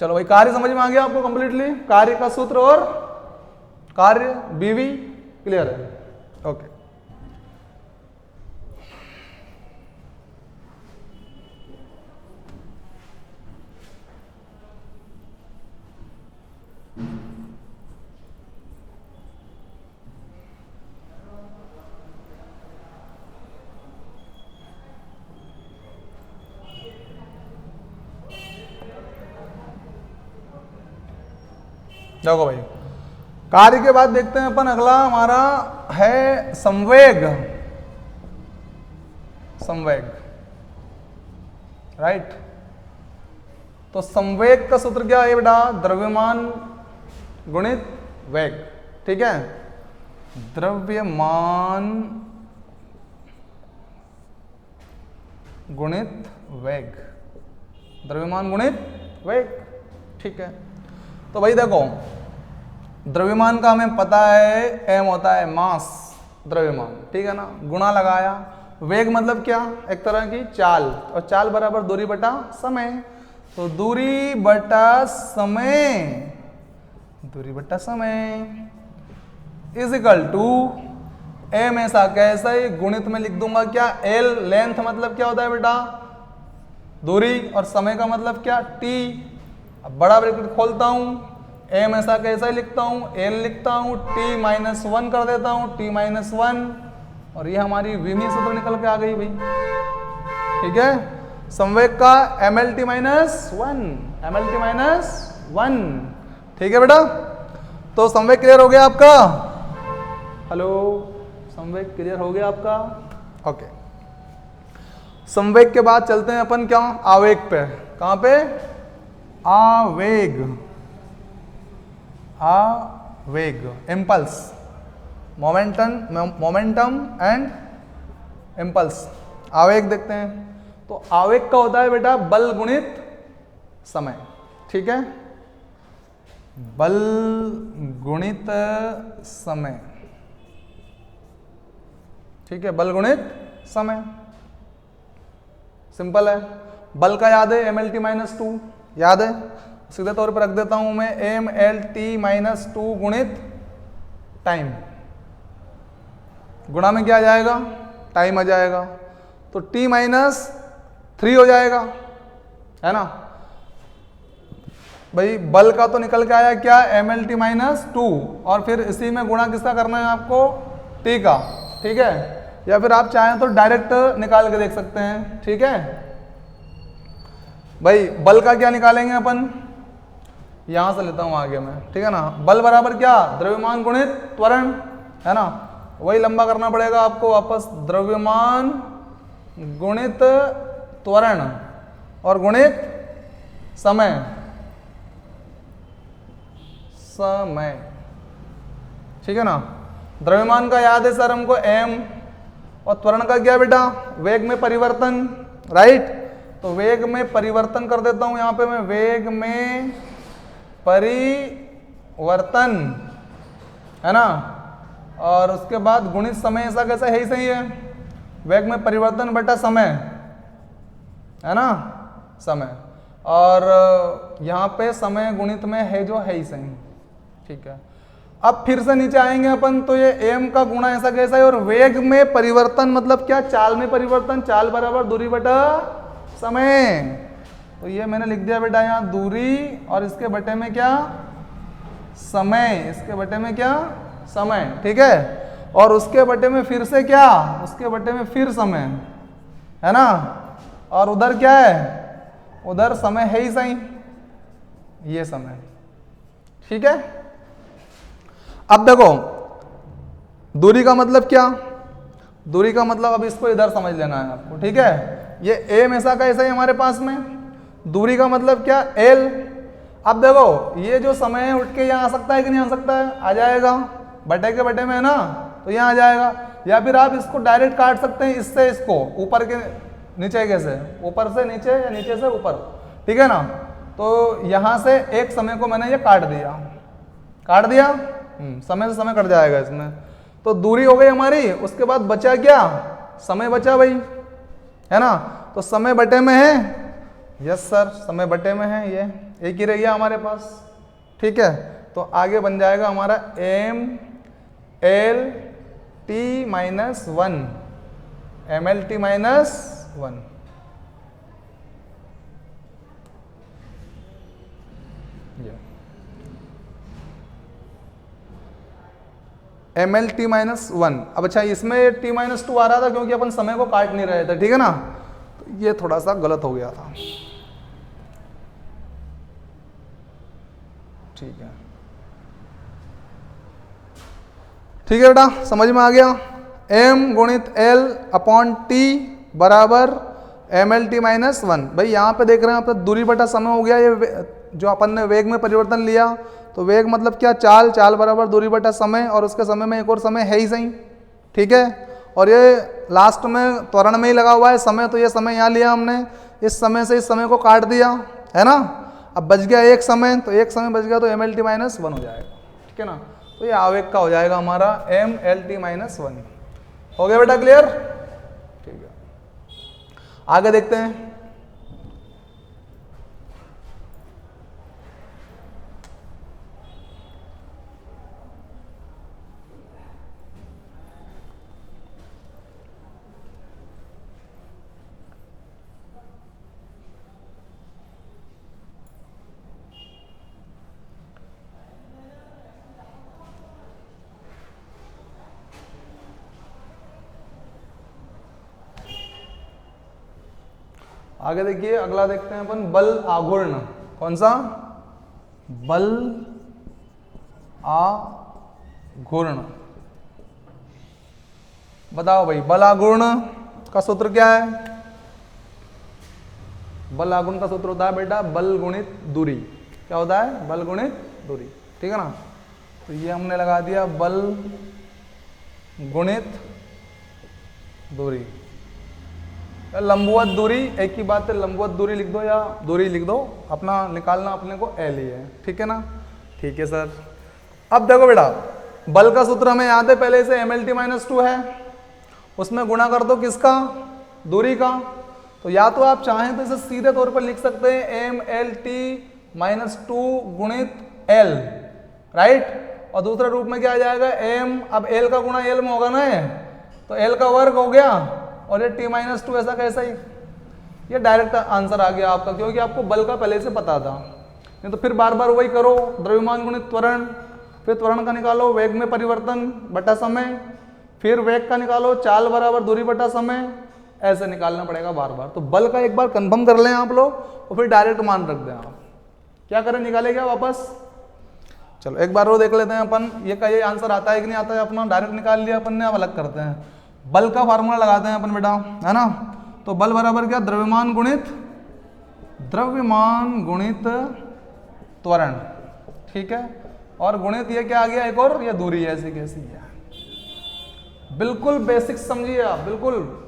चलो भाई, कार्य समझ में आ गया आपको कंप्लीटली, कार्य का सूत्र और कार्य बीवी क्लियर है, ओके। देखो भाई, कार्य के बाद देखते हैं अपन, अगला हमारा है संवेग, संवेग, राइट। तो संवेग का सूत्र क्या है बेटा, द्रव्यमान गुणित वेग, ठीक है, द्रव्यमान गुणित वेग, द्रव्यमान गुणित वेग, ठीक है। तो भाई देखो, द्रव्यमान का हमें पता है, एम होता है मास द्रव्यमान, ठीक है ना, गुणा लगाया, वेग मतलब क्या, एक तरह की चाल, और चाल बराबर दूरी बटा समय, तो दूरी बटा समय, दूरी बटा समय इज इक्वल टू एम ऐसा कैसा ही, गुणित में लिख दूंगा क्या, एल, लेंथ मतलब क्या होता है बेटा, दूरी, और समय का मतलब क्या, टी। अब बड़ा ब्रैकेट खोलता हूं, एम ऐसा कैसा ही लिखता हूं, एल लिखता हूं, टी माइनस 1 कर देता हूं, टी माइनस 1, और ये हमारी विमी सूत्र निकल के आ गई भाई, ठीक है। संवेग का एम एल टी माइनस 1, ठीक है बेटा। तो संवेग क्लियर हो गया आपका, हेलो, संवेग क्लियर हो गया आपका, ओके। संवेग के बाद चलते हैं अपन क्या, आवेग पे, कहां पे, आवेग, आवेग, इम्पल्स, मोमेंटम एंड इम्पल्स, आवेग देखते हैं। तो आवेग का होता है बेटा बल गुणित समय, ठीक है, बल गुणित समय, ठीक है, बल गुणित समय, सिंपल है। बल का याद है mlt-2, याद है, सीधे तौर पर रख देता हूं मैं mlt-2 गुणित टाइम, गुणा में क्या आ जाएगा, टाइम आ जाएगा, तो t-3 हो जाएगा, है ना भाई। बल का तो निकल के आया क्या, mlt-2, और फिर इसी में गुणा किसका करना है आपको, t का, ठीक है। या फिर आप चाहें तो डायरेक्ट निकाल के देख सकते हैं, ठीक है भाई। बल का क्या निकालेंगे अपन, यहां से लेता हूं आगे मैं, ठीक है ना। बल बराबर क्या, द्रव्यमान गुणित त्वरण, है ना, वही लंबा करना पड़ेगा आपको वापस, द्रव्यमान गुणित त्वरण और गुणित समय, ठीक है ना। द्रव्यमान का याद है सर हमको m, और त्वरण का क्या बेटा, वेग में परिवर्तन, राइट। तो वेग में परिवर्तन कर देता हूं यहां पे मैं, वेग में परिवर्तन, है ना, और उसके बाद गुणित समय, ऐसा कैसा है ही सही है, वेग में परिवर्तन बटा समय, है ना, समय, और यहां पे समय गुणित में है जो है ही सही, ठीक है। अब फिर से नीचे आएंगे अपन, तो ये m का गुणा ऐसा कैसा है, और वेग में परिवर्तन मतलब क्या, चाल में परिवर्तन, चाल बराबर दूरी बटा समय, तो ये मैंने लिख दिया बेटा यहाँ दूरी, और इसके बटे में क्या, समय, इसके बटे में क्या, समय, ठीक है। और उसके बटे में फिर से क्या, उसके बटे में फिर समय, है ना, और उधर क्या है, उधर समय है ही सही, ये समय, ठीक है। अब देखो दूरी का मतलब क्या, दूरी का मतलब अब इसको इधर समझ लेना है आपको, ठीक है। ये एम ऐसा का ऐसा ही हमारे पास में, दूरी का मतलब क्या, एल। अब देखो ये जो समय है उठ के यहाँ आ सकता है कि नहीं आ सकता है, आ जाएगा, बटे के बटे में है ना, तो यहाँ आ जाएगा। या फिर आप इसको डायरेक्ट काट सकते हैं इससे, इसको ऊपर के नीचे कैसे, ऊपर से नीचे या नीचे से ऊपर, ठीक है ना। तो यहाँ से एक समय को मैंने ये काट दिया, काट दिया, समय से समय कट जाएगा इसमें, तो दूरी हो गई हमारी। उसके बाद बचा क्या, समय बचा भाई, है ना। तो समय बटे में है, यस सर समय बटे में है, ये एक ही रह गया हमारे पास, ठीक है। तो आगे बन जाएगा हमारा mlt-1, mlt-1, mlt-1। अब अच्छा इसमें t-2 आ रहा था क्योंकि अपन समय को काट नहीं रहे थे, ठीक है ना, तो ये थोड़ा सा गलत हो गया था, ठीक है, ठीक है बेटा, समझ में आ गया। m गुणित l अपॉन t बराबर mlt-1। भाई यहाँ पे देख रहे हैं, आप दूरी बटा समय हो गया, ये जो अपन ने वेग में परिवर्तन लिया, तो वेग मतलब क्या, चाल, चाल बराबर दूरी बटा समय, और उसके समय में एक और समय है ही सही, ठीक है। और ये लास्ट में त्वरण में ही लगा हुआ है समय, तो ये समय यहाँ लिया हमने, इस समय से इस समय को काट दिया, है ना। अब बच गया एक समय, तो एक समय बच गया, तो mlt-1 हो जाएगा, ठीक है ना। तो ये आवेग का हो जाएगा हमारा mlt-1। हो गया बेटा क्लियर, ठीक है। आगे देखते हैं, आगे देखिए, अगला देखते हैं अपन, बल आघूर्ण। कौन सा, बल आघूर्ण, बताओ भाई। बल आघूर्ण का सूत्र क्या है, बल आघूर्ण का सूत्र होता है बेटा बल गुणित दूरी। क्या होता है, बल गुणित दूरी, ठीक है ना। तो ये हमने लगा दिया बल गुणित दूरी, लंबवत दूरी, एक ही बात है, लंबवत दूरी लिख दो या दूरी लिख दो, अपना निकालना अपने को एल ही है, ठीक है ना। ठीक है सर। अब देखो बेटा, बल का सूत्र हमें याद है पहले से mlt-2 है, उसमें गुणा कर दो किसका, दूरी का। तो या तो आप चाहें तो इसे सीधे तौर पर लिख सकते हैं MLT माइनस 2 गुणित L, राइट। और दूसरे रूप में क्या आ जाएगा M, अब L का गुणा L में होगा ना, तो L का वर्ग हो गया और ये T माइनस 2 ऐसा कैसा ही, ये डायरेक्ट आंसर आ गया आपका, क्योंकि आपको बल का पहले से पता था। नहीं तो फिर बार बार वही करो, द्रव्यमान गुणित त्वरण, फिर त्वरण का निकालो वेग में परिवर्तन बटा समय, फिर वेग का निकालो चाल बराबर दूरी बटा समय, ऐसे निकालना पड़ेगा बार बार। तो बल का एक बार कंफर्म कर लें आप लोग और फिर डायरेक्ट मान रख दें आप। क्या करें, निकाले क्या वापस, चलो एक बार वो देख लेते हैं अपन, ये का ये आंसर आता है कि नहीं आता है। अपना डायरेक्ट निकाल लिया अपन ने, अब अलग करते हैं। बल का फार्मूला लगाते हैं अपन बेटा, है ना। तो बल बराबर क्या, द्रव्यमान गुणित त्वरण, ठीक है। और गुणित ये क्या आ गया एक और, ये दूरी ऐसी कैसी है। बिल्कुल बेसिक समझिए आप, बिल्कुल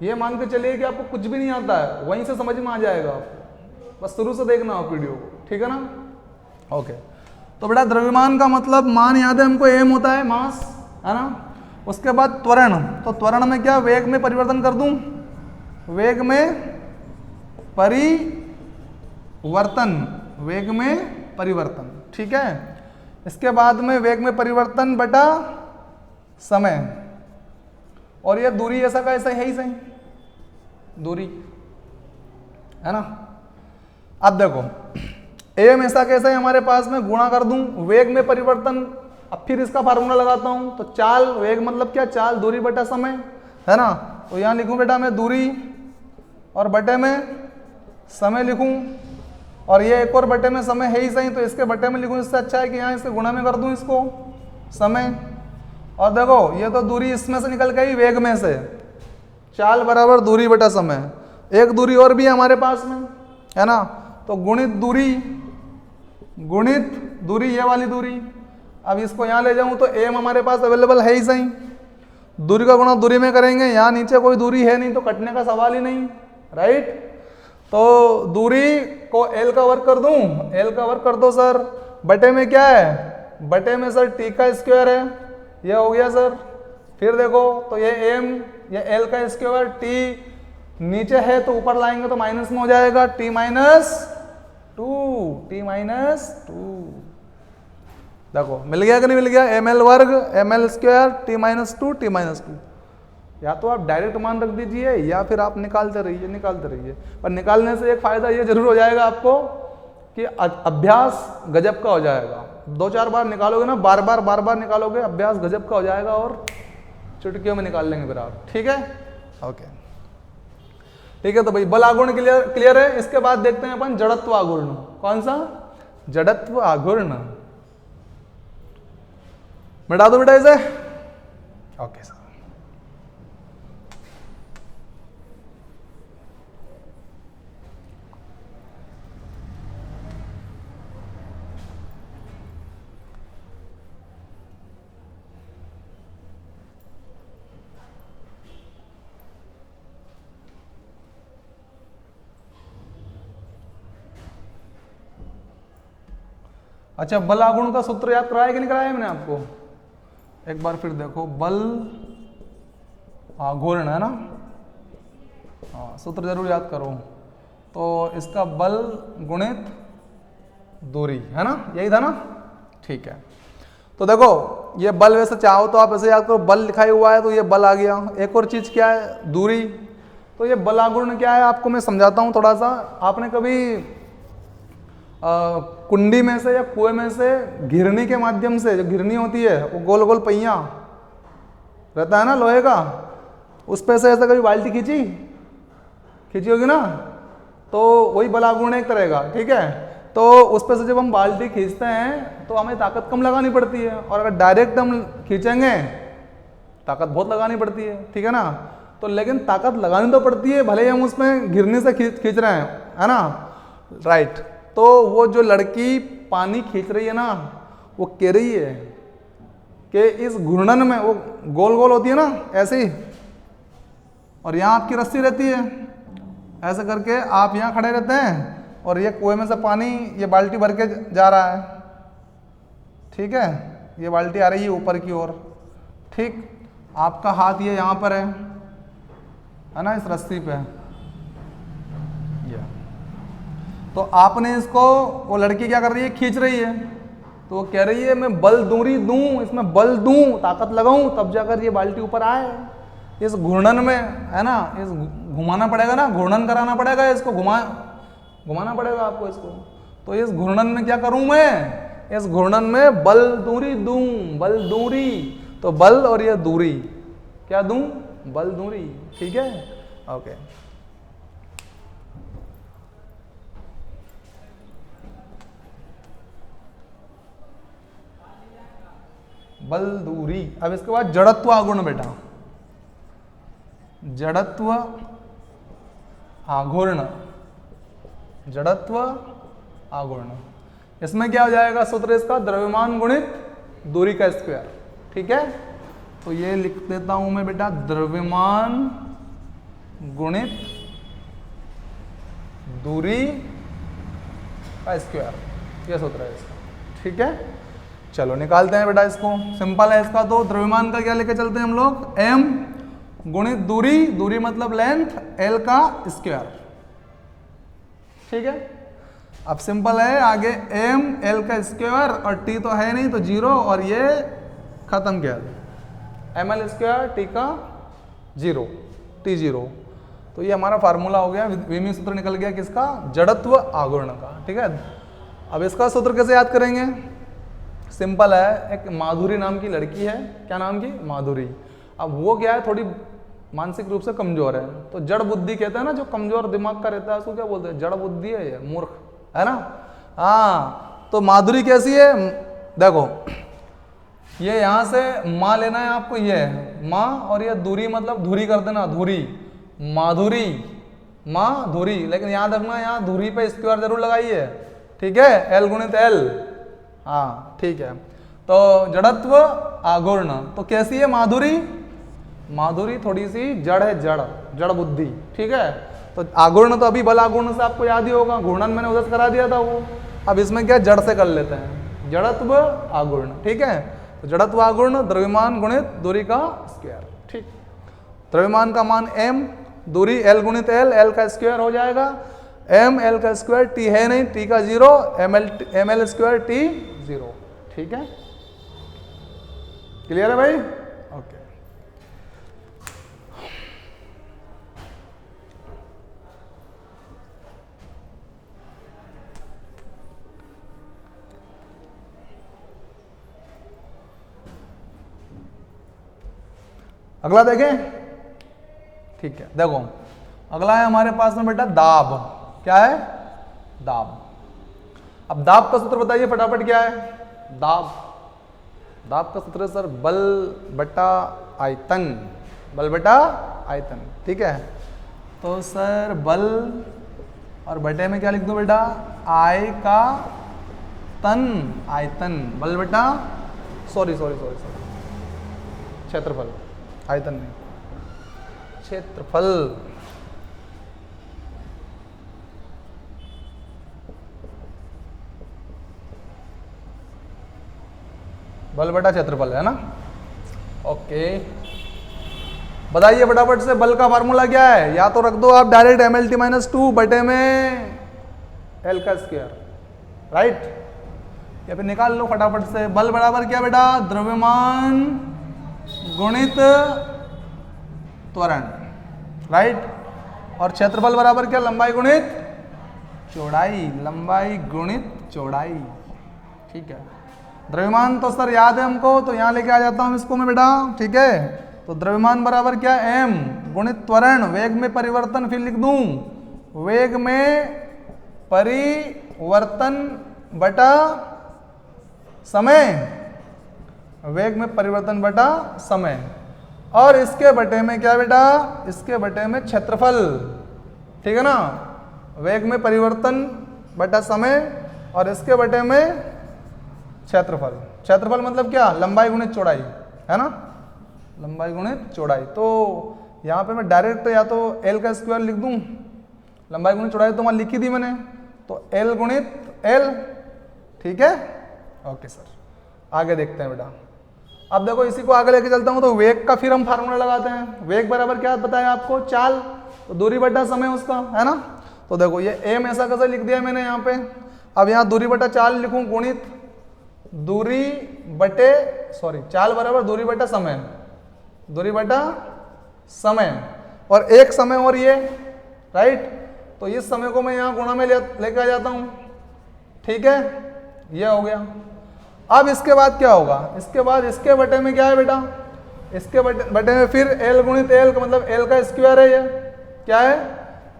ये मान के चलिए कि आपको कुछ भी नहीं आता है, वहीं से समझ में आ जाएगा आपको, बस शुरू से देखना आप वीडियो को, ठीक है ना। ओके, तो बेटा द्रव्यमान का मतलब मान याद है हमको, एम होता है मास, है ना। उसके बाद त्वरण, तो त्वरण में क्या, वेग में परिवर्तन कर दूं, वेग में परिवर्तन, ठीक है। इसके बाद में वेग में परिवर्तन बटा समय, और ये दूरी ऐसा का ऐसा है ही सही, दूरी, है ना। अब देखो एम ऐसा कैसा है हमारे पास में, गुणा कर दूं वेग में परिवर्तन, अब फिर इसका फार्मूला लगाता हूं, तो चाल, वेग मतलब क्या, चाल दूरी बटा समय, है ना। तो यहां लिखूं बेटा मैं दूरी और बटे में समय लिखूं, और ये एक और बटे में समय है ही सही, तो इसके बटे में लिखूं, इससे अच्छा है कि यहाँ इसके गुणा में कर दूं इसको समय। और देखो ये तो दूरी इसमें से निकल गई वेग में से, चाल बराबर दूरी बटा समय, एक दूरी और भी है हमारे पास में, है ना। तो गुणित दूरी ये वाली दूरी, अब इसको यहाँ ले जाऊं तो एम हमारे पास अवेलेबल है ही सही, दूरी का गुणा दूरी में करेंगे, यहाँ नीचे कोई दूरी है नहीं तो कटने का सवाल ही नहीं, राइट। तो दूरी को एल का वर्ग कर दूं, एल का वर्ग कर दो सर, बटे में क्या है, बटे में सर टी का स्क्वायर है, ये हो गया सर। फिर देखो तो ये एम, ये एल का स्क्वायर, टी नीचे है तो ऊपर लाएंगे तो माइनस में हो जाएगा, टी माइनस टू, देखो मिल गया कि नहीं मिल गया, एम एल वर्ग M L square T minus two, या तो आप डायरेक्ट मान रख दीजिए या फिर आप निकालते रहिए। पर निकालने से एक फायदा ये जरूर हो जाएगा आपको कि अभ्यास गजब का हो जाएगा, 2-4 बार निकालोगे ना, बार बार निकालोगे, अभ्यास गजब का हो जाएगा और चुटकियों में निकाल लेंगे फिर आप, ठीक है। ओके, ठीक है। तो भाई बल आघूर्ण क्लियर है। इसके बाद देखते हैं अपन जड़त्व आघूर्ण। कौन सा, जड़त्व आघूर्ण, मिटा दो बेटा इसे। ओके सर, अच्छा बल आघूर्ण का सूत्र याद कराया कि नहीं कराया मैंने आपको, एक बार फिर देखो, बल आघूर्ण है ना, हाँ सूत्र जरूर याद करो। तो इसका बल गुणित दूरी, है ना, यही था ना, ठीक है। तो देखो ये बल, वैसे चाहो तो आप ऐसे याद करो, बल लिखा हुआ है तो ये बल आ गया। एक और चीज क्या है, दूरी। तो ये बल आघूर्ण क्या है आपको मैं समझाता हूँ थोड़ा सा। आपने कभी कुंडी में से या कुएं में से घिरनी के माध्यम से, जो घिरनी होती है वो गोल गोल पहिया रहता है ना लोहे का, उस पे से ऐसा कभी बाल्टी खींची होगी ना, तो वही बल आघूर्ण एक तरह का, ठीक है। तो उस पे से जब हम बाल्टी खींचते हैं तो हमें ताकत कम लगानी पड़ती है, और अगर डायरेक्ट हम खींचेंगे ताकत बहुत लगानी पड़ती है, ठीक है ना। तो लेकिन ताकत लगानी तो पड़ती है, भले ही हम उसमें घिरनी से खींच रहे हैं, है ना, राइट। तो वो जो लड़की पानी खींच रही है ना, वो कह रही है कि इस घूर्णन में, वो गोल गोल होती है ना ऐसी, और यहाँ आपकी रस्सी रहती है, ऐसे करके आप यहाँ खड़े रहते हैं और ये कुएं में से पानी, ये बाल्टी भर के जा रहा है, ठीक है, ये बाल्टी आ रही है ऊपर की ओर, ठीक। आपका हाथ ये यहाँ पर है ना, इस रस्सी पे ये। तो आपने इसको, वो लड़की क्या कर रही है, खींच रही है, तो वो कह रही है मैं बल दूरी दूं, इसमें बल दूं, ताकत लगाऊं, तब जाकर ये बाल्टी ऊपर आए। इस घूर्णन में है ना, इस घुमाना पड़ेगा ना, घूर्णन कराना पड़ेगा, इसको घुमाना पड़ेगा आपको इसको। तो इस घूर्णन में क्या करूं मैं, इस घूर्णन में बल दूरी दूं, बल दूरी, तो बल और ये दूरी, क्या दूं, बल दूरी। ठीक है, ओके। बल दूरी। अब इसके बाद जड़त्व आघूर्ण बेटा, जड़त्व आघूर्ण, जड़त्व आघूर्ण। इसमें क्या हो जाएगा सूत्र इसका, द्रव्यमान गुणित दूरी का स्क्वायर। ठीक है, तो ये लिख देता हूं मैं बेटा, द्रव्यमान गुणित दूरी का स्क्वायर, ये सूत्र है इसका। ठीक है, चलो निकालते हैं बेटा इसको, सिंपल है इसका। तो द्रव्यमान का क्या लेके चलते हैं हम लोग, m गुणित दूरी, दूरी मतलब लेंथ, l का स्क्वायर। ठीक है, अब सिंपल है, आगे m l का स्क्वायर और t तो है नहीं तो 0, और ये खत्म किया, ml स्क्वायर t का 0, t0। तो ये हमारा फार्मूला हो गया, विमीय सूत्र निकल गया किसका, जड़त्व आघूर्ण का। ठीक है, अब इसका सूत्र कैसे याद करेंगे, सिंपल है, एक माधुरी नाम की लड़की है, क्या नाम की, माधुरी। अब वो क्या है, थोड़ी मानसिक रूप से कमजोर है, तो जड़ बुद्धि कहते हैं ना, जो कमजोर दिमाग का रहता है उसको क्या बोलते हैं, जड़ बुद्धि है, ये मूर्ख है ना। हाँ, तो माधुरी कैसी है, देखो ये यहां से माँ लेना है आपको, ये माँ, और ये दूरी मतलब धुरी कर देना, धुरी, माधुरी, माधुरी, लेकिन याद रखना यहाँ धुरी पे स्क्वायर जरूर लगाइए। ठीक है, l गुणित l। हाँ ठीक है, तो जड़त्व आघूर्ण, तो कैसी है माधुरी, माधुरी थोड़ी सी जड़ है, जड़, जड़ बुद्धि। ठीक है, तो आघूर्ण तो अभी बल आघूर्ण से आपको याद ही होगा, घूर्णन मैंने उधर करा दिया था वो। अब इसमें क्या जड़ से कर लेते हैं, जड़त्व आघूर्ण। ठीक है, तो जड़त्व आघूर्ण द्रव्यमान गुणित दूरी का स्क्वायर। ठीक, द्रव्यमान का मान m, दूरी l गुणित l, l का स्क्वायर हो जाएगा, m l का स्क्वायर, t है नहीं, t का 0, ml स्क्वायर t 0। ठीक है, क्लियर है भाई, ओके। अगला देखें, ठीक है, देखो अगला है हमारे पास में बेटा दाब। क्या है, दाब। अब दाब का सूत्र बताइए फटाफट, क्या है दाब, दाब का सूत्र है सर बल बटा आयतन, बल बटा आयतन। ठीक है, तो सर बल और बटे में क्या लिख दो बेटा, आय का तन, आयतन, बल बटा सॉरी क्षेत्रफल, आयतन नहीं, क्षेत्रफल। बल बटा क्षेत्रफल है ना, ओके। बताइए फटाफट से बल का फार्मूला क्या है, या तो रख दो आप डायरेक्ट mlt-2 बटे में l का स्क्वायर, राइट, या फिर निकाल लो फटाफट से। बल बराबर क्या बेटा, द्रव्यमान गुणित त्वरण, राइट, और क्षेत्रफल बराबर क्या, लंबाई गुणित चौड़ाई, लंबाई गुणित चौड़ाई। ठीक है, द्रव्यमान तो सर याद है हमको, तो यहां लेके आ जाता हूं इसको मैं बेटा। ठीक है, तो द्रव्यमान बराबर क्या, m गुणित त्वरण, वेग में परिवर्तन, फिर लिख दूं वेग में परिवर्तन बटा समय, वेग में परिवर्तन बटा समय, और इसके बटे में क्या बेटा, इसके बटे में क्षेत्रफल। ठीक है ना, वेग में परिवर्तन बटा समय और इसके बटे में क्षेत्रफल। क्षेत्रफल मतलब क्या, लंबाई गुणित चौड़ाई, है ना, लंबाई गुणित चौड़ाई। तो यहाँ पे मैं डायरेक्ट या तो l का स्क्वायर लिख दूं, लंबाई गुणित चौड़ाई तो वहाँ लिखी थी मैंने, तो l गुणित l। ठीक है, ओके सर, आगे देखते हैं बेटा। अब देखो इसी को आगे लेके चलता हूँ, तो वेग का फिर हम फार्मूला लगाते हैं। वेग बराबर क्या बताया आपको, चाल, तो दूरी बटा समय उसका, है ना। तो देखो ये एम ऐसा कैसे लिख दिया मैंने यहाँ पे, अब यहाँ दूरी बटा चाल लिखूँ, गुणित दूरी बटे चाल बराबर दूरी बटा समय, दूरी बटा समय, और एक समय और ये, राइट। तो इस समय को मैं यहाँ गुणा में लेके आ जाता हूँ, ठीक है, ये हो गया। अब इसके बाद क्या होगा, इसके बाद इसके बटे में क्या है बेटा, इसके बटे में फिर एल गुणित एल का मतलब एल का स्क्वायर है, ये क्या है,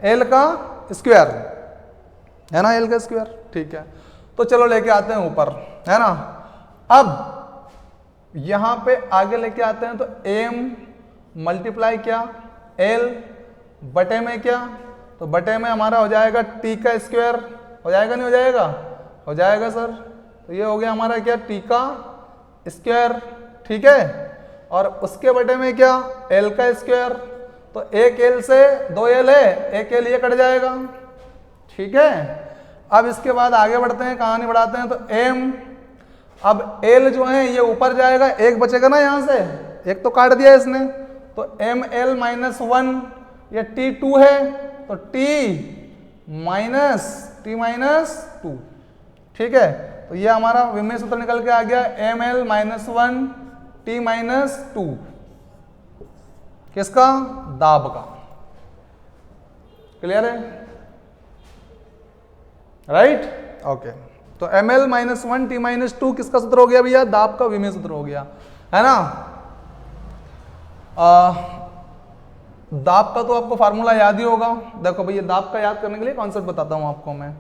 एल का स्क्वायर, है ना, एल का स्क्वायर, ठीक है। तो चलो लेके आते हैं ऊपर, है ना। अब यहां पे आगे लेके आते हैं, तो एम मल्टीप्लाई क्या, एल बटे में क्या, तो बटे में हमारा हो जाएगा टी का स्क्वायर, हो जाएगा नहीं हो जाएगा, हो जाएगा सर। तो ये हो गया हमारा क्या, टी का स्क्वायर, ठीक है। और उसके बटे में क्या, एल का स्क्वायर, तो एक एल से दो एल है, एक एल ये कट जाएगा, ठीक है। अब इसके बाद आगे बढ़ते हैं, कहानी बढ़ाते हैं, तो एम, अब एल जो है ये ऊपर जाएगा, एक बचेगा ना यहाँ से, एक तो काट दिया इसने, तो एम एल माइनस वन, ये टी टू है, तो टी माइनस टू, ठीक है। तो ये हमारा विमेय सूत्र निकल के आ गया, M L minus one T minus two, किसका, दाब का, क्लियर है, राइट, ओके। तो M L minus one T minus two किसका सूत्र हो गया भैया, दाब का विमेय सूत्र हो गया, है ना। दाब का तो आपको फार्मूला याद ही होगा। देखो भैया दाब का याद करने के लिए कॉन्सेप्ट बताता हूं आपको मैं।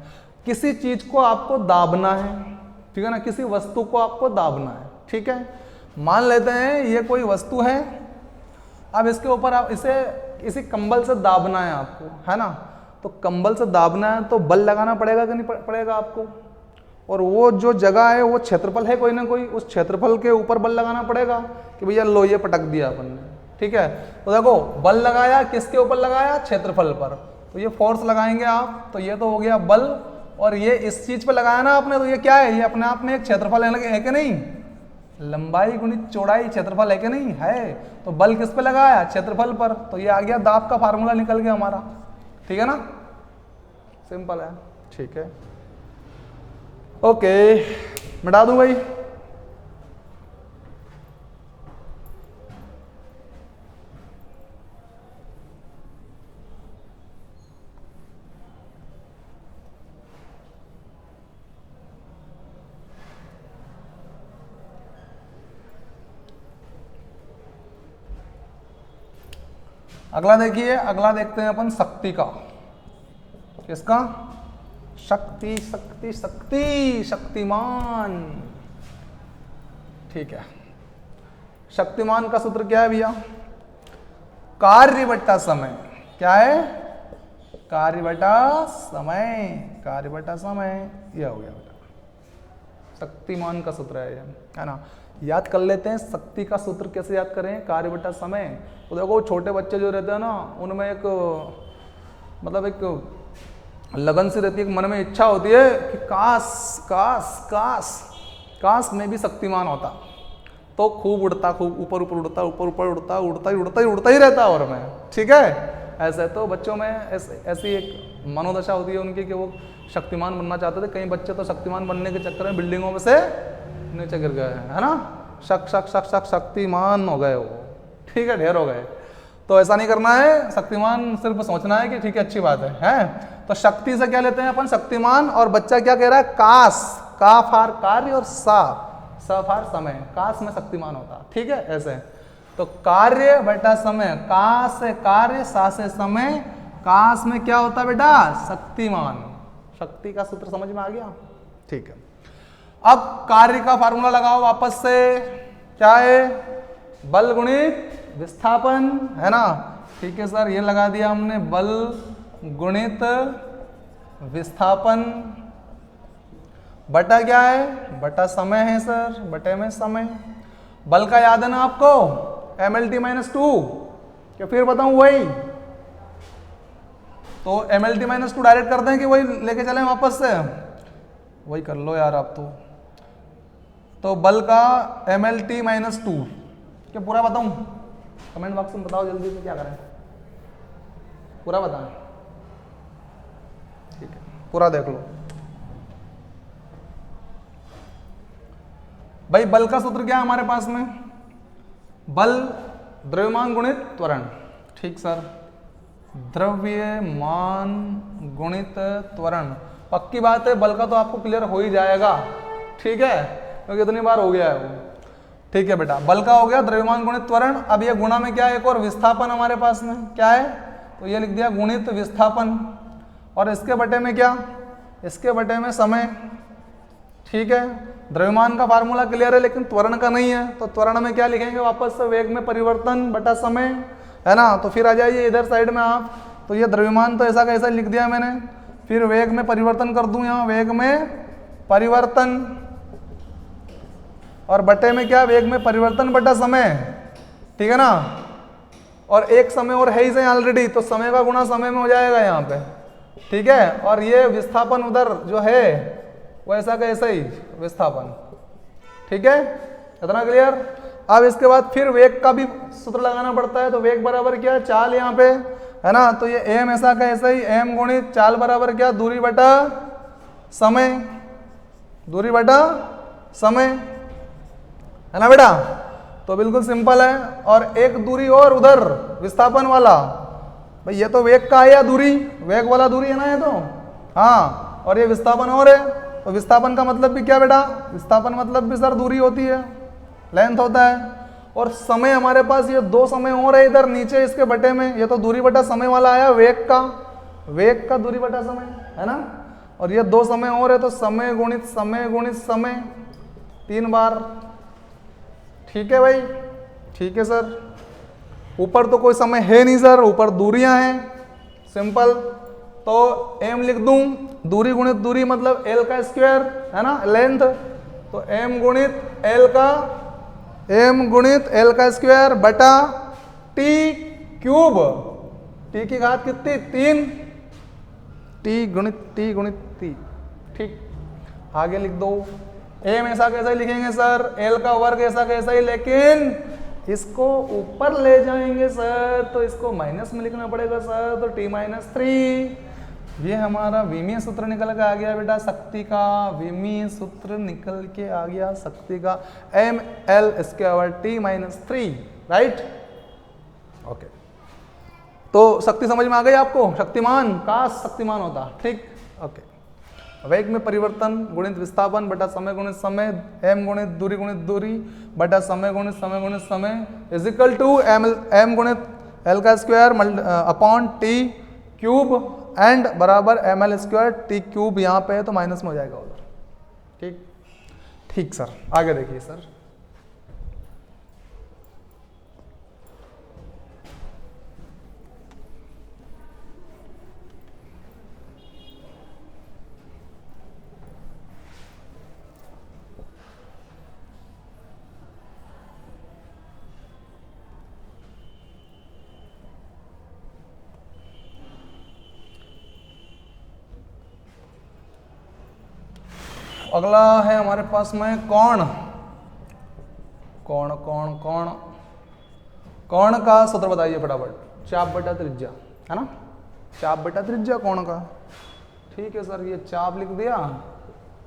किसी चीज को आपको दाबना है, ठीक है ना, किसी वस्तु को आपको दाबना है, ठीक है। मान लेते हैं ये कोई वस्तु है, अब इसके ऊपर आप इसे किसी कंबल से दाबना है आपको, है ना। तो कंबल से दाबना है तो बल लगाना पड़ेगा कि नहीं पड़ेगा आपको, और वो जो जगह है वो क्षेत्रफल है कोई ना कोई, उस क्षेत्रफल के ऊपर बल लगाना पड़ेगा कि भैया लो ये पटक दिया अपन ने, ठीक है। तो देखो बल लगाया, किसके ऊपर लगाया, क्षेत्रफल पर, तो ये फोर्स लगाएंगे आप, तो ये तो हो गया बल, और ये इस चीज पे लगाया ना आपने, तो ये क्या है, ये अपने आप में एक क्षेत्रफल है कि नहीं, लंबाई गुणित चौड़ाई क्षेत्रफल है कि नहीं है। तो बल किस पे लगाया, क्षेत्रफल पर, तो ये आ गया दाब का फार्मूला निकल गया हमारा, ठीक है ना, सिंपल है, ठीक है, ओके। मिटा दूं भाई, अगला देखिए, अगला देखते हैं अपन शक्ति का, किसका, शक्ति शक्ति शक्ति शक्तिमान, ठीक है। शक्तिमान का सूत्र क्या है भैया, कार्य बटा समय, क्या है, कार्य बटा समय, कार्य बटा समय, यह हो गया बेटा शक्तिमान का सूत्र है ये, है ना। याद कर लेते हैं शक्ति का सूत्र कैसे याद करें, कार्य बटा समय। तो देखो छोटे बच्चे जो रहते हैं ना, उनमें एक मतलब एक लगन सी रहती है, मन में इच्छा होती है कि काश काश काश काश मैं भी शक्तिमान होता, तो खूब उड़ता, खूब ऊपर ऊपर उड़ता, ऊपर ऊपर उड़ता, उड़ता ही रहता, और मैं, ठीक है। ऐसे तो बच्चों में ऐसी एक मनोदशा होती है उनकी कि वो शक्तिमान बनना चाहते थे। कई बच्चे तो शक्तिमान बनने के चक्कर में बिल्डिंगों में से नीचे गिर गए हैं, है ना, शक्तिमान हो गए वो, ठीक है, ढेर हो गए। तो ऐसा नहीं करना है, शक्तिमान सिर्फ सोचना है कि ठीक है अच्छी बात है। तो शक्ति से क्या लेते हैं अपन, शक्तिमान, और बच्चा क्या कह रहा है, काश, का फार कार्य और सा फार समय, काश में शक्तिमान होता, ठीक है, ऐसे। तो कार्य बटा समय, काश से कार्य, सा से समय, काश में क्या होता है बेटा, शक्तिमान। शक्ति का सूत्र समझ में आ गया, ठीक है। अब कार्य का फार्मूला लगाओ वापस से, क्या है, बल गुणित विस्थापन, है ना, ठीक है सर, ये लगा दिया हमने, बल गुणित विस्थापन बटा क्या है, बटा समय है सर, बटे में समय। बल का याद है ना आपको, MLT माइनस टू, क्या फिर बताऊं वही, तो MLT माइनस टू डायरेक्ट करते हैं कि वही लेके चले वापस से, वही कर लो यार आप तो। तो बल का mlt माइनस 2। क्या पूरा बताऊं? कमेंट बॉक्स में बताओ जल्दी से, क्या करें? पूरा बताएं। ठीक है, पूरा देख लो भाई। बल का सूत्र क्या है हमारे पास में? बल द्रव्यमान गुणित त्वरण। ठीक सर, द्रव्यमान गुणित त्वरण, पक्की बात है। बल का तो आपको क्लियर हो ही जाएगा, ठीक है, क्योंकि इतनी बार हो गया है वो। ठीक है बेटा, बल का हो गया द्रव्यमान गुणित त्वरण। अब ये गुणा में क्या है, एक और विस्थापन हमारे पास में क्या है, तो ये लिख दिया गुणित विस्थापन, और इसके बटे में क्या, इसके बटे में समय। ठीक है, द्रव्यमान का फार्मूला क्लियर है लेकिन त्वरण का नहीं है, तो त्वरण में क्या लिखेंगे वापस से, वेग में परिवर्तन बटा समय, है ना। तो फिर आ जाइए इधर साइड में आप, तो ये द्रव्यमान तो ऐसा का ऐसा लिख दिया मैंने, फिर वेग में परिवर्तन कर दूं, यहाँ वेग में परिवर्तन, और बटे में क्या, वेग में परिवर्तन बटा समय। ठीक है ना, और एक समय और है ही सही ऑलरेडी, तो समय का गुणा समय में हो जाएगा यहाँ पे। ठीक है, और ये विस्थापन उधर जो है वो ऐसा का ऐसा ही विस्थापन। ठीक है, इतना क्लियर। अब इसके बाद फिर वेग का भी सूत्र लगाना पड़ता है, तो वेग बराबर क्या, चाल यहाँ पे, है ना। तो ये एम ऐसा का ऐसा ही, एम गुणित चाल बराबर क्या, दूरी बटा समय, दूरी बटा समय, है ना बेटा। तो बिल्कुल सिंपल है। और एक दूरी और उधर विस्थापन वाला, भाई ये तो वेग का है या दूरी, वेग वाला दूरी है ना ये तो, हाँ, और ये विस्थापन और है। तो विस्थापन का मतलब भी क्या बेटा, विस्थापन मतलब भी सर दूरी होती है, लेंथ होता है। और समय हमारे पास ये दो समय और है इधर नीचे इसके बटे में, ये तो दूरी बटा समय वाला आया, वेग का दूरी बटा समय, है ना। और ये दो समय और है, तो समय गुणित समय 3 बार। ठीक है भाई, ठीक है सर। ऊपर तो कोई समय है नहीं सर, ऊपर दूरियां हैं, सिंपल। तो m लिख दूं, दूरी गुणित दूरी मतलब l का स्क्वायर, है ना, लेंथ। तो m गुणित l का स्क्वायर बटा t क्यूब, t की घात कितनी, 3, t गुणित t। ठीक, आगे लिख दो, m ऐसा कैसा ही लिखेंगे सर, l का वर्ग ऐसा कैसा ही, लेकिन इसको ऊपर ले जाएंगे सर, तो इसको माइनस में लिखना पड़ेगा सर, तो t माइनस 3। ये हमारा विमीय सूत्र निकल के आ गया बेटा, शक्ति का विमीय सूत्र निकल के आ गया, शक्ति का ml square t minus 3, right. Okay, तो शक्ति समझ में आ गई आपको, शक्तिमान, काश शक्तिमान होता। ठीक, ओके। वेग में परिवर्तन गुणित विस्थापन बटा समय गुणित समय, m गुणित दूरी बटा समय गुणित समय इज इक्वल टू m गुणित l का square upon t cube and बराबर ml स्क्वायर t क्यूब, यहाँ पे है तो माइनस में हो जाएगा उधर। ठीक, ठीक सर, आगे देखिए सर। अगला है हमारे पास में कोण का सूत्र बताइए फटाफट, चाप बटा त्रिज्या, है ना, चाप बटा त्रिज्या कोण का। ठीक है सर, ये चाप लिख दिया,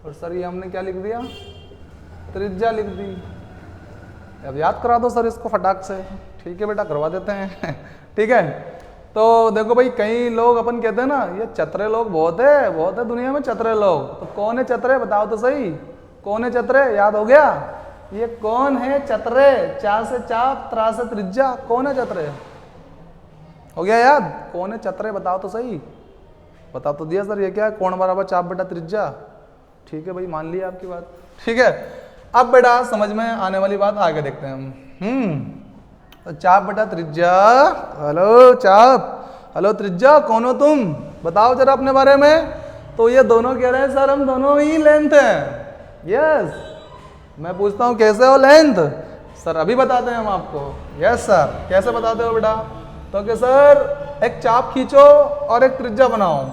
और सर ये हमने क्या लिख दिया, त्रिज्या लिख दी। अब याद करा दो सर इसको फटाक से। ठीक है बेटा, करवा देते हैं। ठीक है, तो देखो भाई, कई लोग अपन कहते हैं ना, ये चतरे लोग बहुत है दुनिया में, चतरे लोग। तो कौन है चतरे, बताओ तो सही, कौन है चतरे, याद हो गया, ये कौन है चतरे, चा से चाप, त्रा से त्रिज्या, कौन है चतरे, हो गया याद, कौन है चतरे, बताओ तो सही। बता तो दिया सर, ये क्या है, कोण बराबर चाप बटा त्रिज्या। ठीक है भाई, मान लिया आपकी बात। ठीक है, अब बेटा समझ में आने वाली बात आगे देखते हैं हम। तो चाप बटा त्रिज्या, हेलो चाप, हेलो त्रिज्या, कौन हो तुम, बताओ जरा अपने बारे में। तो ये दोनों कह रहे हैं सर हम दोनों ही लेंथ हैं। यस, मैं पूछता हूँ कैसे हो लेंथ, सर अभी बताते हैं हम आपको। यस सर, कैसे बताते हो बेटा, तो कि सर एक चाप खींचो और एक त्रिज्या बनाओ।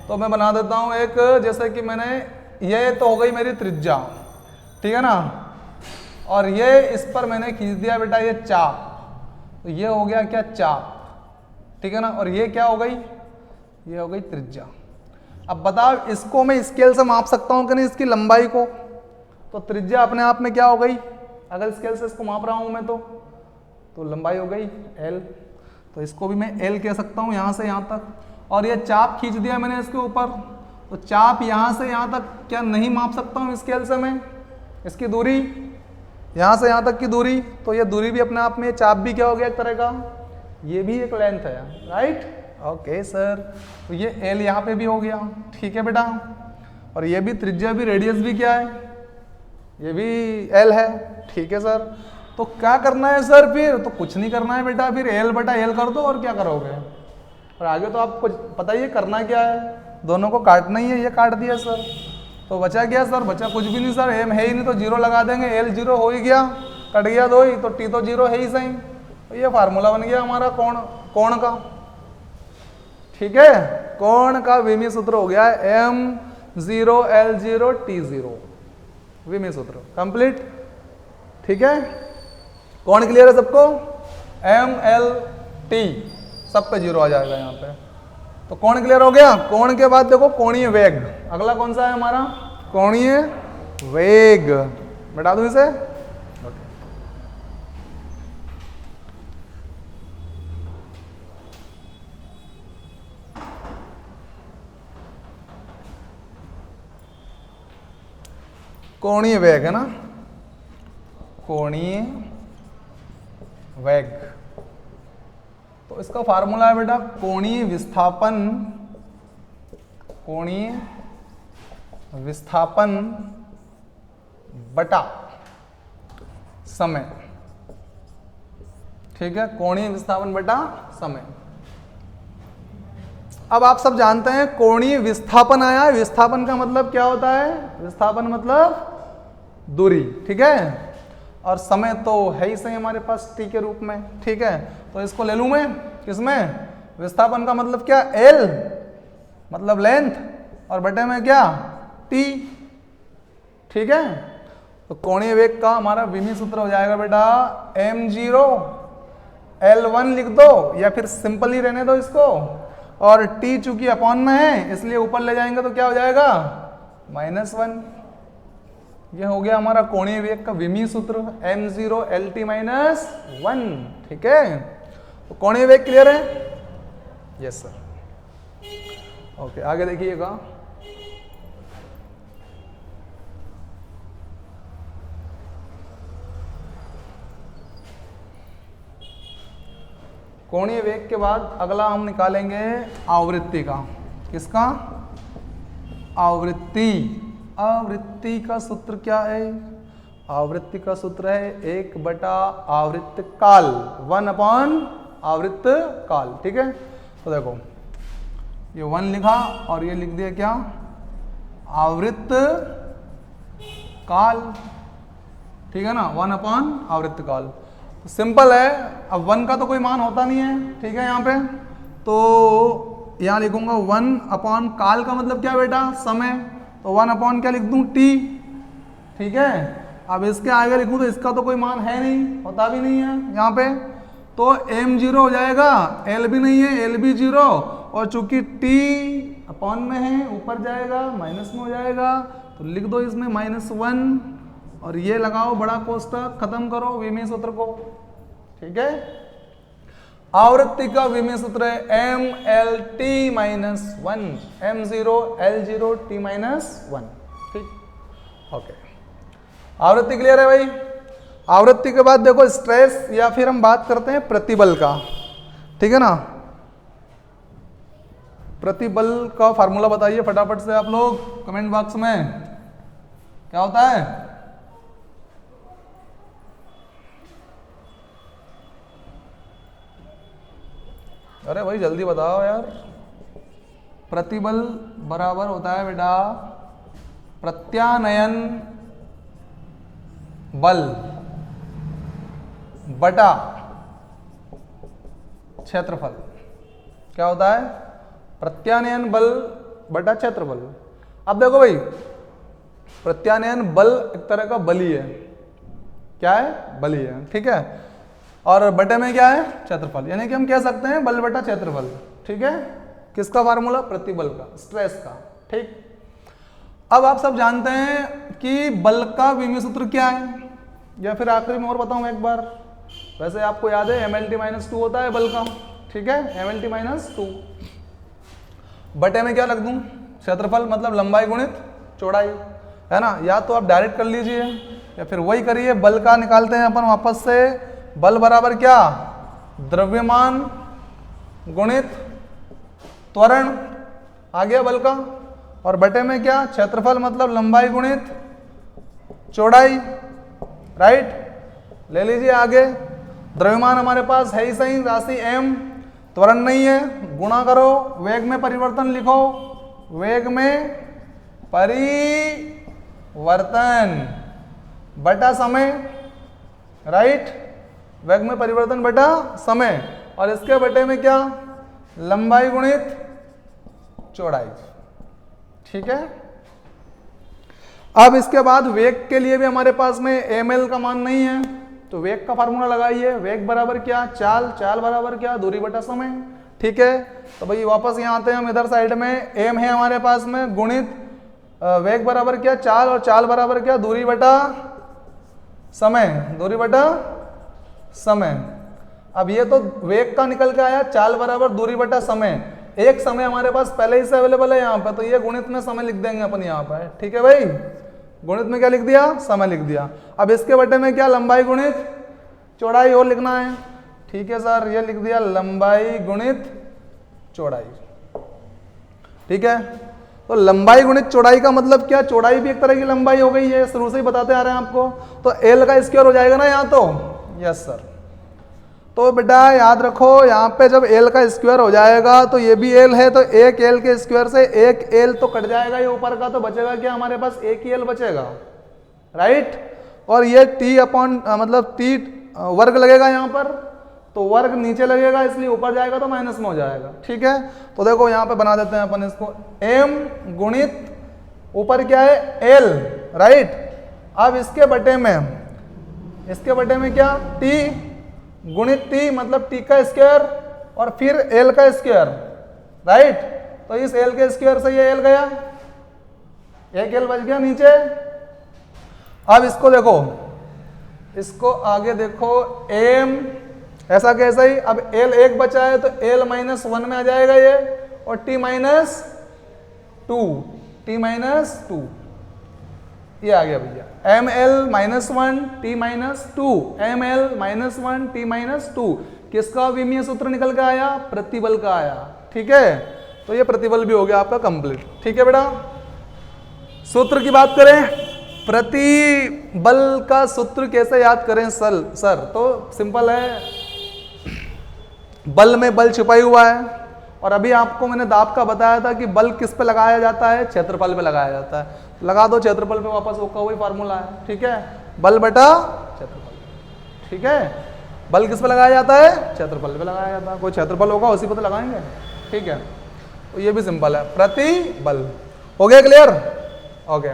तो मैं बना देता हूँ एक, जैसे कि मैंने, ये तो हो गई मेरी त्रिज्या, ठीक है ना, और ये इस पर मैंने खींच दिया बेटा ये चाप, तो ये हो गया क्या चाप, ठीक है ना। और ये क्या हो गई, ये हो गई त्रिज्या। अब बताओ इसको मैं स्केल से माप सकता हूँ कि नहीं, इसकी लंबाई को, तो त्रिज्या अपने आप में क्या हो गई, अगर स्केल से इसको माप रहा हूँ मैं तो लंबाई हो गई L, तो इसको भी मैं L कह सकता हूँ यहाँ से यहाँ तक। और ये चाप खींच दिया मैंने इसके ऊपर, तो चाप यहाँ से यहाँ तक क्या नहीं माप सकता हूँ स्केल से मैं, इसकी दूरी यहाँ से यहाँ तक की दूरी, तो ये दूरी भी अपने आप में, चाप भी क्या हो गया एक तरह का, ये भी एक लेंथ है, राइट, ओके सर। तो ये L यहाँ पे भी हो गया, ठीक है बेटा। और ये भी त्रिज्या भी, रेडियस भी क्या है, ये भी L है, ठीक है सर। तो क्या करना है सर, फिर तो कुछ नहीं करना है बेटा, फिर L बटा L कर दो और क्या करोगे। और आगे तो आपको पता ही है करना क्या है, दोनों को काटना ही है, ये काट दिया सर, तो बचा क्या सर, बचा कुछ भी नहीं सर, M है ही नहीं तो जीरो लगा देंगे, L जीरो हो ही गया, कट गया 2 ही, तो T तो जीरो है ही सही, तो ये फार्मूला बन गया हमारा कोण का, ठीक है। कोण का विमीय सूत्र हो गया है M0 L0 T0, विमीय सूत्र कंप्लीट, ठीक है। कोण क्लियर है सबको, MLT सब पे जीरो आ जाएगा यहाँ पे, तो कोण क्लियर हो गया। कोण के बाद देखो कोणीय वेग, अगला कौन सा है हमारा, कोणीय वेग, बता दूं इसे, कोणीय वेग है ना, कोणीय वेग, तो इसका फार्मूला है बेटा कोणीय विस्थापन, कोणीय विस्थापन बटा समय, ठीक है, कोणीय विस्थापन बटा समय। अब आप सब जानते हैं कोणीय विस्थापन आया है, विस्थापन का मतलब क्या होता है, विस्थापन मतलब दूरी, ठीक है, और समय तो है ही सही हमारे पास t के रूप में, ठीक है। तो इसको ले लूं मैं किसमें, विस्थापन का मतलब क्या, L मतलब लेंथ, और बटे में क्या t, ठीक है। तो कोणीय वेग का हमारा विमीय सूत्र हो जाएगा बेटा M0 L1 लिख दो, या फिर सिंपल ही रहने दो इसको, और t चूंकि अपॉन में है इसलिए ऊपर ले जाएंगे तो क्या हो जाएगा -1, ये हो गया हमारा कोणीय वेग का विमीय सूत्र M0 LT -1, ठीक है। तो कोणीय वेग क्लियर है, यस सर, ओके। आगे देखिएगा, कोणीय वेग के बाद अगला हम निकालेंगे आवृत्ति का, किसका, आवृत्ति। आवृत्ति का सूत्र क्या है, आवृत्ति का सूत्र है 1/आवृत्त काल, 1/आवृत्त काल, ठीक है। तो देखो ये 1 लिखा और ये लिख दिया क्या, आवृत्त काल, ठीक है ना, 1/आवृत्त काल। तो सिंपल है, अब 1 का तो कोई मान होता नहीं है, ठीक है, यहाँ पे तो यहाँ लिखूंगा 1/ काल का मतलब क्या बेटा, समय, तो 1/ क्या लिख दूं, t, ठीक है। अब इसके आगे लिखूं तो इसका तो कोई मान है नहीं, होता भी नहीं है यहाँ पे, तो M0 हो जाएगा, L भी नहीं है, L भी 0, और चूंकि t अपॉन में है ऊपर जाएगा माइनस में हो जाएगा, तो लिख दो इसमें -1, और ये लगाओ बड़ा कोष्टक, खत्म करो विमीय सूत्र को, ठीक है। आवृत्ति का विमीय सूत्र है MLT -1, M0 L0 T -1, ठीक, ओके। आवृत्ति क्लियर है भाई। आवृत्ति के बाद देखो स्ट्रेस, या फिर हम बात करते हैं प्रतिबल का, ठीक है ना। प्रतिबल का फार्मूला बताइए फटाफट से आप लोग कमेंट बॉक्स में, क्या होता है, अरे भाई जल्दी बताओ यार। प्रतिबल बराबर होता है बेटा प्रत्यानयन बल बटा क्षेत्रफल। क्या होता है, प्रत्यानयन बल बटा क्षेत्रफल। अब देखो भाई, प्रत्यानयन बल एक तरह का बल ही है, क्या है, बल ही है, ठीक है। और बटे में क्या है, क्षेत्रफल, यानी कि हम कह सकते हैं बल बटा क्षेत्रफल, ठीक है। किसका फार्मूला, प्रतिबल का, स्ट्रेस का, ठीक। अब आप सब जानते हैं कि बल का विमीय सूत्र क्या है, या फिर आखिरी में और बताऊं एक बार। वैसे आपको याद है mLT-2 होता है बल का, ठीक है, mLT-2 बटे में क्या रख दूं, क्षेत्रफल मतलब लंबाई गुणित चौड़ाई, है ना। या तो आप डायरेक्ट कर लीजिए या फिर वही करिए, बल का निकालते हैं अपन वापस से। बल बराबर क्या, द्रव्यमान गुणित त्वरण, आ गया बल का। और बटे में क्या, क्षेत्रफल मतलब लंबाई गुणित चौड़ाई, राइट। ले लीजिए आगे, द्रव्यमान हमारे पास है ही सही राशि m, त्वरण नहीं है, गुणा करो, वेग में परिवर्तन लिखो, वेग में परिवर्तन बटा समय, राइट, वेग में परिवर्तन बटा समय। और इसके बटे में क्या, लंबाई गुणित चौड़ाई, ठीक है। अब इसके बाद वेग के लिए भी हमारे पास में ml का मान नहीं है, तो वेग का फार्मूला लगाइए। वेग बराबर क्या, चाल, चाल बराबर क्या, दूरी बटा समय, ठीक है। तो भाई वापस यहाँ आते हैं हम इधर साइड में, m है हमारे पास में गुणित वेग बराबर क्या, चाल, और चाल बराबर क्या, दूरी बटा समय, दूरी बटा समय। अब ये तो वेग का निकल के आया, चाल बराबर दूरी बटा समय। एक समय हमारे पास पहले ही से अवेलेबल है यहाँ पे, तो ये गुणित में समय लिख देंगे अपन यहाँ पर, ठीक है भाई। गुणित में क्या लिख दिया, समय लिख दिया। अब इसके बटे में क्या, लंबाई गुणित चौड़ाई और लिखना है, ठीक है सर, ये लिख दिया लंबाई गुणित चौड़ाई, ठीक है। तो लंबाई गुणित चौड़ाई का मतलब क्या, चौड़ाई भी एक तरह की लंबाई हो गई है, शुरू से ही बताते आ रहे हैं आपको। तो एल का स्क्वायर हो जाएगा ना यहाँ, तो यस सर। तो बेटा याद रखो, यहाँ पे जब एल का स्क्वायर हो जाएगा तो ये भी एल है, तो एक एल के स्क्वायर से एक एल तो कट जाएगा ये ऊपर का, तो बचेगा क्या, हमारे पास एक ही एल बचेगा, राइट। और ये टी अपॉन मतलब टी वर्ग लगेगा यहाँ पर, तो वर्ग नीचे लगेगा, इसलिए ऊपर जाएगा तो माइनस में हो जाएगा, ठीक है। तो देखो यहाँ पे बना देते हैं अपन इसको, एम गुणित ऊपर क्या है, एल, राइट। अब इसके बटे में क्या, टी गुणित टी मतलब टी का स्क्वायर और फिर एल का स्क्वायर, राइट। तो इस एल के स्क्वायर से ये एल गया, एक एल बच गया नीचे। अब इसको देखो, इसको आगे देखो, एम ऐसा कैसा ही, अब एल एक बचा है तो एल -1 में आ जाएगा ये, और टी -2 ये आ गया भैया, ml -1 t -2, ml -1 t -2। किसका विमीय सूत्र निकल के आया, प्रतिबल का आया, ठीक है। तो ये प्रतिबल भी हो गया आपका कंप्लीट, ठीक है बेटा। सूत्र की बात करें, प्रतिबल का सूत्र कैसे याद करें सर, तो सिंपल है, बल में बल छिपाई हुआ है, और अभी आपको मैंने दाब का बताया था कि बल किस पे लगाया जाता है, क्षेत्रफल पे लगाया जाता है। लगा दो क्षेत्रफल पे वापस, वो का वही फार्मूला है, ठीक है, बल बटा क्षेत्रफल, ठीक है। बल किस पे लगाया जाता है, क्षेत्रफल पे लगाया जाता है, कोई क्षेत्रफल होगा उसी पे तो लगाएंगे, ठीक है। तो ये भी सिंपल है, प्रतिबल। हो गया क्लियर, ओके।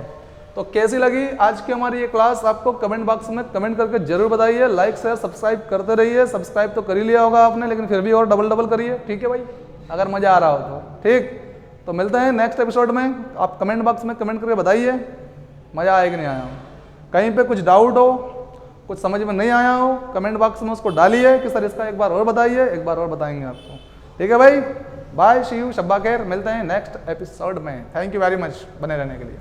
तो कैसी लगी आज की हमारी ये क्लास, आपको कमेंट बॉक्स में कमेंट करके जरूर बताइए। लाइक शेयर सब्सक्राइब करते रहिए, सब्सक्राइब तो कर ही लिया होगा आपने, लेकिन फिर भी और डबल करिए, ठीक है भाई, अगर मजा आ रहा हो तो, ठीक। तो मिलते हैं नेक्स्ट एपिसोड में। आप कमेंट बॉक्स में कमेंट करके बताइए मज़ा आया कि नहीं आया, कहीं पे कुछ डाउट हो, कुछ समझ में नहीं आया हो, कमेंट बॉक्स में उसको डालिए कि सर इसका एक बार और बताइए, एक बार और बताएंगे आपको, ठीक है भाई। बाय, सी यू, शब्बा खैर, मिलते हैं नेक्स्ट एपिसोड में। थैंक यू वेरी मच बने रहने के लिए।